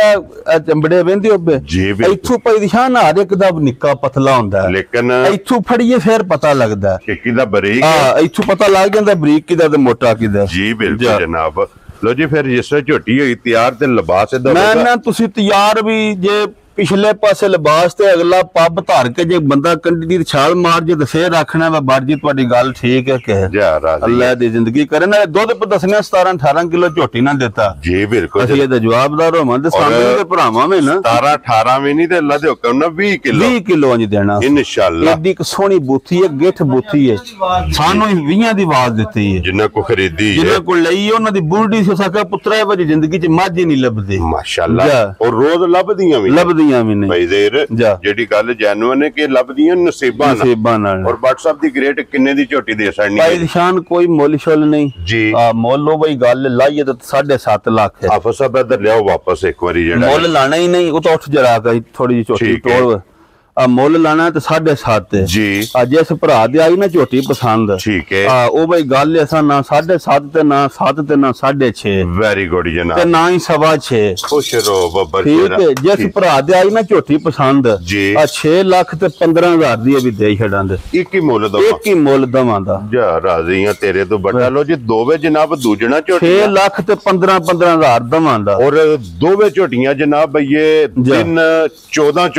ਚੰਬੜੇ ਵੇਂਦੇ ਹੋਵੇ ਜੀ ਇੱਥੋਂ ਭਾਈ ਦੀ ਸ਼ਾਨ ਹਰ ਇੱਕ ਦਾ ਨਿੱਕਾ ਪਤਲਾ ਹੁੰਦਾ ਲੇਕਿਨ ਇੱਥੋਂ ਫੜੀਏ ਫਿਰ ਪਤਾ ਲੱਗਦਾ ਕਿ ਕਿਹਦਾ ਬਰੀਕ ਇੱਥੋਂ ਪਤਾ ਲੱਗ ਜਾਂਦਾ ਬਰੀਕ ਤੇ ਮੋਟਾ ਕਿਦਾ ਜੀ ਬਿਲਕੁਲ ਜਨਾਬ ਲੋ ਜੀ ਫਿਰ ਜਿਸ ਝੋਟੀ ਹੋਈ ਤਿਆਰ ਤੇ ਲਿਬਾਸ ਇਹਦਾ ਮੈਂ ਨਾ ਤੁਸੀਂ ਤਿਆਰ ਵੀ ਜੇ ਪਿਛਲੇ ਪਾਸੇ ਲਿਬਾਸ ਤੇ ਅਗਲਾ ਪੱਬ ਧਰ ਕੇ ਜੇ ਬੰਦਾ ਕੰਢੀ ਦੀ ਛਾਲ ਮਾਰ ਜੇ ਤੇ ਫੇਰ ਰੱਖਣਾ ਵਾ ਬਾਜੀ ਤੁਹਾਡੀ ਗੱਲ ਠੀਕ ਹੈ ਕਿ ਜਾ ਰਾਜ਼ੀ ਅੱਲਾ ਦੀ ਜ਼ਿੰਦਗੀ ਕਰੇ ਨਾ ਦੁੱਧ ਦੱਸਣਾ 17-18 ਕਿਲੋ ਝੋਟੀ ਨਾ ਦਿੱਤਾ ਜੀ ਬਿਲਕੁਲ ਅਸੀਂ ਇਹਦਾ ਜਵਾਬਦਾਰ ਹੋਵਾਂ ਤੇ ਸਾਨੂੰ ਤੇ ਭਰਾਵਾਂ ਵਿੱਚ ਨਾ 17-18 ਵੀ ਨਹੀਂ ਤੇ ਅੱਲਾ ਦੇ ਹੁਕਮ ਨਾਲ 20 ਕਿਲੋ ਇੰਜ ਦੇਣਾ ਇਨਸ਼ਾਅੱਲਾ। ਐਡੀ ਇੱਕ ਸੋਹਣੀ ਬੂਥੀ ਹੈ ਗਿੱਠ ਬੂਥੀ ਹੈ ਸਾਨੂੰ 20 ਦੀ ਆਵਾਜ਼ ਦਿੱਤੀ ਹੈ ਜਿੰਨਾ ਕੋ ਖਰੀਦੀ ਜਿਹਨਾਂ ਕੋਲ ਲਈ ਉਹਨਾਂ ਦੀ ਬੁਲਡੀ ਸੀ ਸਕਾ ਪੁੱਤਰਾ ਵਜੀ ਜ਼ਿੰਦਗੀ ਚ ਮੱਝ ਹੀ ਨਹੀਂ ਲੱਭਦੀ ਮਾਸ਼ਾਅੱਲਾ ਔਰ ਰੋਜ਼ ਲੱਭਦੀਆਂ ਵੀ ਨਹੀਂ ਭਾਈ ਜ਼ੇਰ ਜਿਹੜੀ ਗੱਲ ਜੈਨੂਨ ਹੈ ਕਿ ਲੱਭਦੀਆਂ ਨਸੀਬਾਂ ਨਾਲ ਔਰ WhatsApp ਦੀ ਗ੍ਰੇਟ ਕਿੰਨੇ ਦੀ ਝੋਟੀ ਦੇ ਸਕਣੀ ਭਾਈ ਨਿਸ਼ਾਨ ਕੋਈ ਮੁੱਲ ਸ਼ੁੱਲ ਨਹੀਂ ਜੀ ਮੁੱਲ ਉਹ ਬਈ ਗੱਲ ਲਾਈਏ ਤਾਂ 7.5 ਲੱਖ ਹੈ ਆਫਰ ਸਾਹਿਬ ਇੱਧਰ ਲਿਆਓ ਵਾਪਸ ਇੱਕ ਵਾਰੀ ਜਿਹੜਾ ਮੁੱਲ ਲਾਣਾ ਹੀ ਨਹੀਂ ਉਹ ਤਾਂ ਉੱਠ ਜਰਾ ਗਈ ਥੋੜੀ ਜਿਹੀ ਝੋਟੀ ਤੋੜ ਮੁੱਲ ਲਾਣਾ ਤੇ 7.5 ਜੀ ਅੱਜ ਇਸ ਭਰਾ ਦੇ ਆਈ ਨਾ ਝੋਟੀ ਪਸੰਦ ਠੀਕ ਹੈ ਉਹ ਬਈ ਗੱਲ ਐਸਾ ਨਾ 7.5 ਤੇ ਨਾ 7 ਤੇ ਨਾ 6.5 ਵੈਰੀ ਗੁੱਡ ਜਨਾਬ ਤੇ ਨਾ ਹੀ 6.5 ਖੁਸ਼ ਰਹੋ ਬੱਬਰ ਠੀਕ ਹੈ ਜਿਸ ਭਰਾ ਦੇ ਆਈ ਨਾ ਝੋਟੀ ਪਸੰਦ ਜੀ 6 ਲੱਖ ਤੇ 15,000 ਦੀ ਵੀ ਦੇ ਛੱਡਾਂ ਦੇ ਇੱਕ ਹੀ ਮੁੱਲ ਦਵਾ ਇੱਕ ਹੀ ਮੁੱਲ ਦਵਾਂ ਦਾ ਜਾ ਰਾਜ਼ੀ ਆ ਤੇਰੇ ਤੋਂ ਬਟਾ ਲੋ ਜੀ ਦੋਵੇਂ ਜਨਾਬ ਦੂਜਣਾ ਝੋਟੀ 6 ਲੱਖ ਤੇ 15,000 ਦਵਾਂ ਦਾ ਔਰ ਦੋਵੇਂ ਝੋਟੀਆਂ ਜਨਾਬ ਬਈਏ ਦਿਨ 14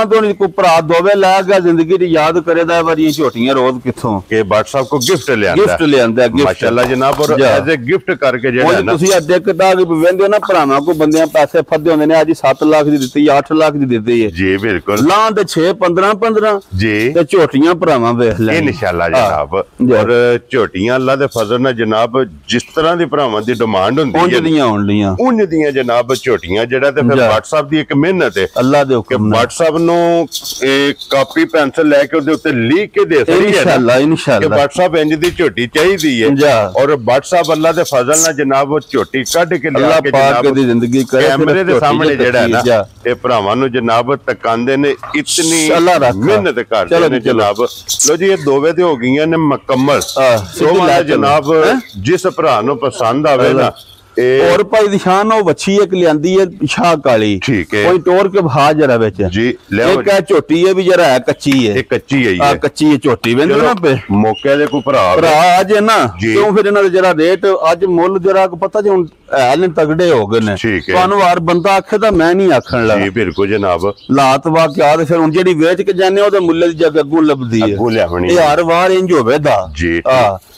ਤੋਂ ਕੋਈ ਭਰਾ ਦੋਵੇਂ ਲੈ ਗਿਆ ਜ਼ਿੰਦਗੀ ਦੀ ਯਾਦ ਕਰੇਦਾ ਵਾਰੀਆਂ ਝੋਟੀਆਂ ਰੋਜ਼ ਕਿੱਥੋਂ ਕਿ WhatsApp ਕੋ ਗਿਫਟ ਲਿਆਂਦਾ ਮਾਸ਼ਾਅੱਲਾ ਜਨਾਬ ਔਰ ਐਜ਼ ਅ ਗਿਫਟ ਕਰਕੇ ਜਿਹੜਾ ਨਾ ਤੁਸੀਂ ਅੱਜ ਕਿਤਾ ਵੀ ਵੰਦੇ ਨਾ ਭਰਾਵਾਂ ਕੋ ਬੰਦਿਆਂ ਪੈਸੇ ਫੱਦੇ ਹੁੰਦੇ ਨੇ ਅੱਜ 7 ਲੱਖ ਦੀ ਦਿੱਤੀ 8 ਲੱਖ ਦੀ ਦਿੱਤੀ ਹੈ ਜੀ ਬਿਲਕੁਲ ਲਾਂ ਤੇ 6 15 ਜੀ ਤੇ ਝੋਟੀਆਂ ਭਰਾਵਾਂ ਵੇਖ ਲੈ ਇਨਸ਼ਾਅੱਲਾ ਜਨਾਬ ਔਰ ਝੋਟੀਆਂ ਅੱਲਾ ਦੇ ਫਜ਼ਲ ਨਾਲ ਜਨਾਬ ਜਿਸ ਤਰ੍ਹਾਂ ਦੀ ਭਰਾਵਾਂ ਦੀ ਡਿਮਾਂਡ ਹੁੰਦੀ ਹੈ ਉਂਝ ਦੀਆਂ ਜਨਾਬ ਝੋਟੀਆਂ ਜਿਹੜਾ ਤੇ ਫਿਰ WhatsApp ਦੀ ਇੱਕ ਮਿਹਨਤ ਹੈ ਅੱਲਾ ਦੇ ਹੁਕਮ ਨਾਲ WhatsApp ਨੂੰ ਇੱਕ ਕਾਪੀ ਪੈਨਸਲ ਲੈ ਕੇ ਉਹਦੇ ਉੱਤੇ ਲਿਖ ਕੇ ਦੇ ਸਕਦੀ ਹੈ ਇਨਸ਼ਾਅੱਲਾ ਕਿ WhatsApp ਇੰਜ ਦੀ ਝੋਟੀ ਚਾਹੀਦੀ ਹੈ ਔਰ WhatsApp ਅੱਲਾ ਦੇ ਫਜ਼ਲ ਨਾਲ ਜਨਾਬ ਉਹ ਝੋਟੀ ਕੱਢ ਕੇ ਲਿਆ ਕੇ ਜਨਾਬ ਦੀ ਜ਼ਿੰਦਗੀ ਕਰੇ ਕੈਮਰੇ ਦੇ ਸਾਹਮਣੇ ਜਿਹੜਾ ਨਾ ਇਹ ਭਰਾਵਾਂ ਨੂੰ ਜਨਾਬ ਤਕਾਂਦੇ ਨੇ ਇਤਨੀ ਮਿਹਨਤ ਕਰਦੇ ਨੇ ਜਨਾਬ ਲੋ ਜੀ ਇਹ ਦੋਵੇਂ ਤੇ ਹੋ ਗਈਆਂ ਨੇ ਮੁਕੰਮਲ ਸੋਮਾ ਜਨਾਬ ਜਿਸ ਭਰਾ ਨੂੰ ਪਸੰਦ ਆਵੇ ਨਾ ਔਰ ਭਾਈ ਦੀ ਸ਼ਾਨ ਉਹ ਵੱਛੀ ਇੱਕ ਲਿਆਂਦੀ ਹੈ ਸ਼ਾਹ ਕਾਲੀ ਠੀਕ ਹੈ ਕੋਈ ਟੋਰ ਕੇ ਬਹਾ ਜਰਾ ਵਿੱਚ ਜੀ ਲਿਆਓ ਇੱਕ ਹੈ ਝੋਟੀ ਹੈ ਵੀ ਜਰਾ ਹੈ ਕੱਚੀ ਹੈ ਇਹ ਕੱਚੀ ਹੈ ਆ ਕੱਚੀ ਹੈ ਝੋਟੀ ਵੇਂਦੇ ਨਾ ਪੇ ਮੌਕੇ ਦੇ ਕੋਈ ਭਰਾ ਅੱਜ ਨਾ ਕਿਉਂ ਫਿਰ ਇਹਨਾਂ ਦਾ ਜਰਾ ਰੇਟ ਅੱਜ ਮੁੱਲ ਜਰਾ ਪਤਾ ਜੇ ਹੁਣ ਐਨ ਤਗੜੇ ਹੋ ਗਏ ਨੇ ਤੁਹਾਨੂੰ ਹਰ ਬੰਦਾ ਆਖੇ ਤਾਂ ਮੈਂ ਨਹੀਂ ਆਖਣ ਲੱਗਾ ਜੀ ਬਿਲਕੁਲ ਜਨਾਬ ਲਾਤ ਵਾਕਿਆ ਤੇ ਫਿਰ ਹੁਣ ਜਿਹੜੀ ਵੇਚ ਕੇ ਜਾਂਦੇ ਉਹਦੇ ਮੁੱਲ ਦੀ ਜਗ੍ਹਾ ਅੱਗੋਂ ਲੱਭਦੀ ਹੈ ਇਹ ਹਰ ਵਾਰ ਇੰਜ ਹੋਵੇ ਦਾ ਜੀ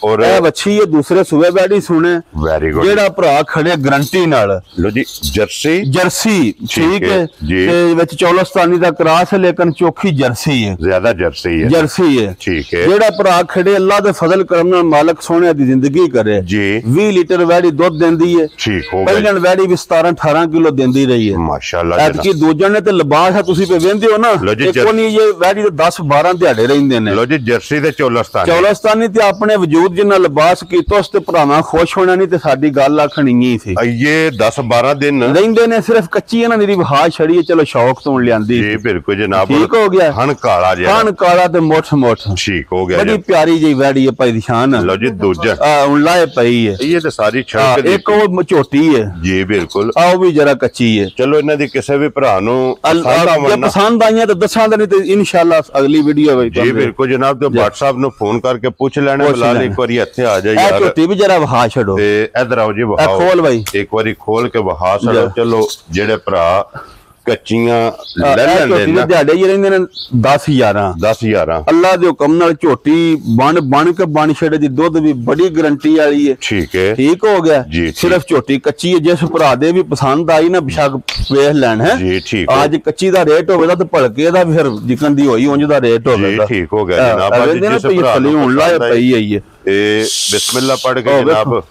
ਔਰ ਇਹ ਵੱਛੀ ਇਹ ਦੂਸਰੇ ਸੂਬੇ ਬੈਠੀ ਸੁਣੇ ਵੈਰੀ ਗੁੱਡ ਜਿਹੜਾ ਭਰਾ ਖੜੇ ਗਰੰਟੀ ਨਾਲ ਲੋ ਜੀ ਜਰਸੀ ਠੀਕ ਹੈ ਤੇ ਵਿੱਚ ਚੌਲਸਤਾਨੀ ਦਾ ਕਰਾਸ ਹੈ ਲੇਕਿਨ ਚੋਖੀ ਜਰਸੀ ਹੈ ਜ਼ਿਆਦਾ ਜਰਸੀ ਹੈ ਠੀਕ ਹੈ ਜਿਹੜਾ ਭਰਾ ਖੜੇ ਅੱਲਾ ਦੇ ਫਜ਼ਲ ਕਰਮ ਨਾਲ ਮਾਲਕ ਸੋਹਣੇ ਦੀ ਜ਼ਿੰਦਗੀ ਕਰੇ ਜੀ 20 ਲੀਟਰ ਵੈੜੀ ਦੁੱਧ ਦਿੰਦੀ ਹੈ ਠੀਕ ਹੋ ਗਿਆ ਪਹਿਲਾਂ ਵੈੜੀ ਵੀ 17-18 ਕਿਲੋ ਦਿੰਦੀ ਰਹੀ ਹੈ ਮਾਸ਼ਾਅੱਲਾ ਐਤਕੀ ਦੂਜਣ ਨੇ ਤੇ ਲਿਬਾਸ ਹੈ ਤੁਸੀਂ ਪੇ ਵੇਂਦੇ ਹੋ ਨਾ ਕੋਨੀ ਇਹ ਵੈੜੀ ਦੇ 10-12 ਦਿਹਾੜੇ ਰਹਿੰਦੇ ਨੇ ਲੋ ਜੀ ਜਰਸੀ ਤੇ ਚੌਲਸਤਾਨੀ ਤੇ ਆਪਣੇ ਵਜੂਦ ਜਿੰਨਾ ਲਿਬਾਸ ਕੀਤਾ ਉਸ ਤੇ ਭਰਾਵਾਂ ਖੁਸ਼ ਹੋਣਾ ਨਹੀਂ ਤੇ ਸਾਡੀ ਗੱਲ ਆਖਣੀ ਹੀ ਸੀ ਇਹ 10-12 ਦਿਨ ਰਹਿੰਦੇ ਨੇ ਸਿਰਫ ਕੱਚੀ ਇਹਨਾਂ ਦੀ ਵਹਾ ਛੜੀ ਚਲੋ ਸ਼ੌਕ ਤੋਂ ਲਿਆਂਦੀ ਜੀ ਬਿਲਕੁਲ ਜਨਾਬ ਠੀਕ ਹੋ ਗਿਆ ਹਣ ਕਾਲਾ ਜਿਹਾ ਹਣ ਕਾਲਾ ਤੇ ਮੋਠ ਠੀਕ ਹੋ ਗਿਆ ਬੜੀ ਪਿਆਰੀ ਜਿਹੀ ਵੈੜੀ ਹੈ ਭਾਈ ਦੀ ਸ਼ਾਨ ਲੋ ਜੀ ਦੂਜਾ ਹੁਣ ਲਾਏ ਪਈ ਹੈ ਇਹ ਤੇ ਸਾਰੀ ਛੜਕ ਦੀ ਇੱਕ ਉਹ ਝੋਟੀ ਹੈ ਜੀ ਬਿਲਕੁਲ ਉਹ ਵੀ ਜਰਾ ਕੱਚੀ ਹੈ ਚਲੋ ਇਹਨਾਂ ਦੀ ਕਿਸੇ ਵੀ ਭਰਾ ਨੂੰ ਪਸੰਦ ਆਈਆਂ ਤਾਂ ਦੱਸਾਂਗੇ ਨਹੀਂ ਤੇ ਇਨਸ਼ਾਅੱਲਾ ਅਗਲੀ ਵੀਡੀਓ ਵਿੱਚ ਜੀ ਬਿਲਕੁਲ ਜਨਾਬ ਤੇ WhatsApp ਨੂੰ ਫੋਨ ਕਰਕੇ ਪੁੱਛ ਲੈਣਾ ਬਲਾਲ ਇੱਕ ਵਾਰੀ ਇੱਥੇ ਆ ਜਾ ਯਾਰ ਝੋਟੀ ਵੀ ਜਰਾ ਵਹਾ ਛੱਡੋ ਤੇ ਇਧਰ ਆਓ ਜੀ ਵਹਾਓ ਖੋਲ ਬਾਈ ਇੱਕ ਵਾਰੀ ਖੋਲ ਕੇ ਵਹਾ ਛੱਡੋ ਚਲੋ ਜਿਹੜੇ ਭਰਾ ਕੱਚੀਆਂ ਲੈ ਲੈਂਦੇ ਨੇ ਦਿਹਾੜੇ ਹੀ ਰਹਿੰਦੇ ਨੇ 10-11 ਅੱਲਾ ਦੇ ਹੁਕਮ ਨਾਲ ਝੋਟੀ ਬਣ ਕੇ ਬਣ ਛੜੇ ਦੀ ਦੁੱਧ ਵੀ ਬੜੀ ਗਰੰਟੀ ਵਾਲੀ ਹੈ ਠੀਕ ਹੋ ਗਿਆ ਸਿਰਫ ਝੋਟੀ ਕੱਚੀ ਹੈ ਜਿਸ ਭਰਾ ਦੇ ਵੀ ਪਸੰਦ ਆਈ ਨਾ ਬਿਸ਼ੱਕ ਵੇਖ ਲੈਣ ਹੈ ਅੱਜ ਕੱਚੀ ਦਾ ਰੇਟ ਹੋਵੇਗਾ ਤੇ ਭਲਕੇ ਦਾ ਫਿਰ ਜਿਕਨ ਦੀ ਹੋਈ ਉਂਝ ਦਾ ਰੇਟ ਹੋਵੇਗਾ ਠੀਕ ਹੋ ਗਿਆ ਜਨਾਬ ਅੱਜ ਜਿਸ ਭਰਾ ਨੂੰ ਹੁਣ ਲਾਏ ਪਈ ਆਈ ਹੈ ਇਹ ਬਿਸਮਿਲ੍ਲਾ ਪੜ ਕੇ ਜਨਾਬ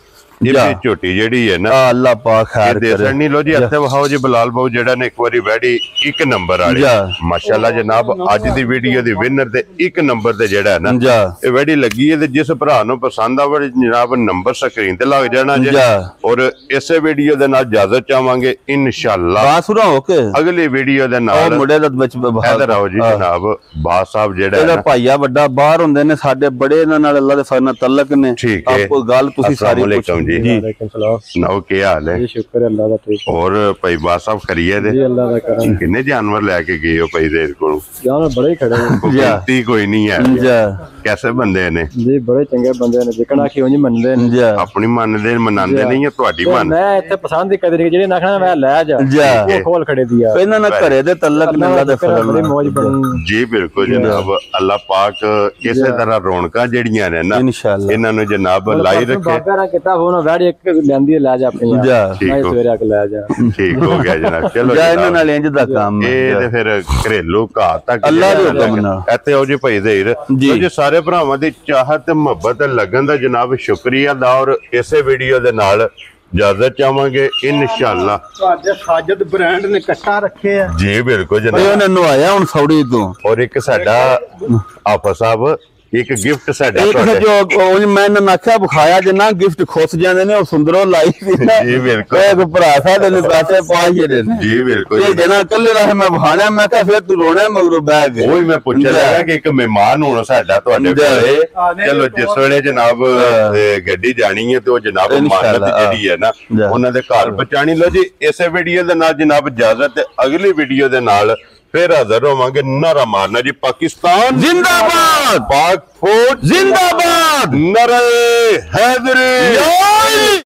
ਇਹ ਝੋਟੀ ਜਿਹੜੀ ਹੈ ਨਾ ਅੱਲਾਹ ਪਾਕ ਖੈਰ ਕਰੇ ਦੇਸਣੀ ਲੋ ਜੀ ਇੱਥੇ ਵਹਾਓ ਜੀ ਬਲਾਲ ਬਾਊ ਜਿਹੜਾ ਨੇ ਇੱਕ ਵਾਰੀ ਵੈੜੀ ਇੱਕ ਨੰਬਰ ਵਾਲੀ ਮਾਸ਼ਾਅੱਲਾ ਜਨਾਬ ਅੱਜ ਦੀ ਵੀਡੀਓ ਦੀ ਵਿਨਰ ਤੇ ਇੱਕ ਨੰਬਰ ਤੇ ਜਿਹੜਾ ਹੈ ਨਾ ਇਹ ਵੈੜੀ ਲੱਗੀ ਹੈ ਤੇ ਜਿਸ ਭਰਾ ਨੂੰ ਪਸੰਦ ਆਵੇ ਜਨਾਬ ਨੰਬਰ ਸਕਰੀਨ ਤੇ ਲੱਗ ਜਾਣਾ ਜੀ ਔਰ ਇਸੇ ਵੀਡੀਓ ਦੇ ਨਾਲ ਇਜਾਜ਼ਤ ਚਾਹਾਂਗੇ ਇਨਸ਼ਾਅੱਲਾ ਬਾਸੁਰਾ ਹੋ ਕੇ ਅਗਲੀ ਵੀਡੀਓ ਦੇ ਨਾਲ ਮੁੰਡੇ ਦਾ ਵਿੱਚ ਇਧਰ ਆਓ ਜੀ ਜਨਾਬ ਬਾਸ ਸਾਹਿਬ ਜਿਹੜਾ ਇਹਦਾ ਭਾਈਆ ਵੱਡਾ ਬਾਹਰ ਹੁੰਦੇ ਨੇ ਸਾਡੇ ਬੜੇ ਇਹਨਾਂ ਨਾਲ ਅੱਲਾ ਦੇ ਫਜ਼ਲ ਨਾਲ ਤਲਕ ਨੇ ਠੀਕ ਹੈ ਆਪਕੋ ਗੱਲ ਤੁਸੀਂ ਸਾਰੀ जी वालेकुम सलाम सुनाओ की हाल है जी शुक्र है अल्लाह दा ठीक और भाई बास साहब खरीए दे जी अल्लाह दा करम किन्ने जानवर लेके गए हो भाई देर को जानवर बड़े ही खड़े हैं गिनती कोई नहीं है जा कैसे बंदे ने जी बड़े चंगे बंदे ने जिकना आखी उंज मनदे ने जा अपनी मनदे मनांदे नहीं है ਤੁਹਾਡੀ मन मैं इत्थे पसंद ही कदर जेडी ना खाना मैं ले जा जा वो खोल खड़े दिया ਇਹਨਾਂ ਨਾਲ ਘਰੇ ਦੇ ਤਲਕ ਨੰਗਾ ਦੇ बड़ी ਫਰਲ मौज बनी ਜੀ ਬਿਲਕੁਲ ਜਨਾਬ ਅੱਲਾਹ ਪਾਕ ਇਸੇ ਤਰ੍ਹਾਂ ਰੌਣਕਾਂ ਜਿਹੜੀਆਂ ਨੇ ਨਾ ਇਨਸ਼ਾਅੱਲਾ ਇਹਨਾਂ ਨੂੰ ਜਨਾਬ ਲਾਈ ਰੱਖੇ बाबा ना किता फोन वैडी एक लेंदी ले जा अपनी जा मैं सवेरे आके ले जा ਠੀਕ ਹੋ ਗਿਆ ਜਨਾਬ ਚਲੋ ਜਾ ਇਹਨਾਂ ਨਾਲ ਇੰਜ ਦਾ ਕੰਮ ਇਹ ਤੇ ਫਿਰ ਘਰੇਲੂ ਘਾਹ ਤੱਕ ਅੱਲਾਹ ਦੇ ਹੁਕਮ ਨਾਲ। ਇੱਥੇ ਉਹ ਜੀ ਭਾਈ ਦੇਰ ਜੀ। ਜੋ ਸਾਰੇ ਭਰਾਵਾਂ ਦੀ ਚਾਹਤ ਤੇ ਮੁਹੱਬਤ ਲੱਗਣ ਦਾ ਜਨਾਬ ਸ਼ੁਕਰੀਆ ਦਾ ਔਰ ਇਸੇ ਵੀਡੀਓ ਦੇ ਨਾਲ ਇਜਾਜ਼ਤ ਚਾਹਾਂਗੇ ਇਨਸ਼ਾਅੱਲਾ ਤੁਹਾਡੇ ਸਾਜਦ ਬ੍ਰਾਂਡ ਨੇ ਕੱਟਾ ਰੱਖੇ ਆ ਜੀ ਬਿਲਕੁਲ ਇਹ ਜਨਾਬ ਉਹਨੇ ਨਵਾਇਆ ਹੁਣ ਸੌੜੀ ਤੋਂ ਔਰ ਇੱਕ ਸਾਡਾ ਆਫਾ ਸਾਹਿਬ ਇੱਕ ਗਿਫਟ ਸਾਡਾ ਇੱਕ ਤੁਹਾਡੇ ਜੋ ਉਹ ਮੈਂ ਨਖਿਆ ਵਿਖਾਇਆ ਜਿੰਨਾ ਗਿਫਟ ਖੁੱਸ ਜਾਂਦੇ ਨੇ ਉਹ ਸੁੰਦਰੋਂ ਲਾਈ ਸੀ ਨਾ ਜੀ ਬਿਲਕੁਲ ਇੱਕ ਭਰਾ ਸਾਡੇ ਨੇ ਪੈਸੇ ਪਾ ਜਿਹੜੇ ਨੇ ਜੀ ਬਿਲਕੁਲ ਇਹ ਜਨਾ ਕੱਲੇ ਰਹੇ ਮੈਂ ਵਿਖਾਣਾ ਮੈਂ ਕਿਹਾ ਫਿਰ ਤੂੰ ਰੋਣਾ ਮਗਰੋਂ ਬਹਿ ਗਏ ਉਹੀ ਮੈਂ ਪੁੱਛ ਰਿਹਾ ਕਿ ਇੱਕ ਮਹਿਮਾਨ ਹੋਣਾ ਸਾਡਾ ਤੁਹਾਡੇ ਕੋਲੇ ਚਲੋ ਜਿਸ ਵੇਲੇ ਜਨਾਬ ਗੱਡੀ ਜਾਣੀ ਹੈ ਤੇ ਉਹ ਜਨਾਬ ਮਾਨਤ ਜਿਹੜੀ ਹੈ ਨਾ ਉਹਨਾਂ ਦੇ ਘਰ ਪਹੁੰਚਾਣੀ ਲੋ ਜੀ ਇਸੇ ਵੀਡੀਓ ਦੇ ਨਾਲ ਜਨਾਬ ਇਜਾਜ਼ਤ ਤੇ ਅਗਲੀ ਵੀਡੀਓ ਦੇ ਨਾਲ फिर हाजिर होवांगे नारा मारना जी पाकिस्तान जिंदाबाद पाक फौज जिंदाबाद नारे हैदरी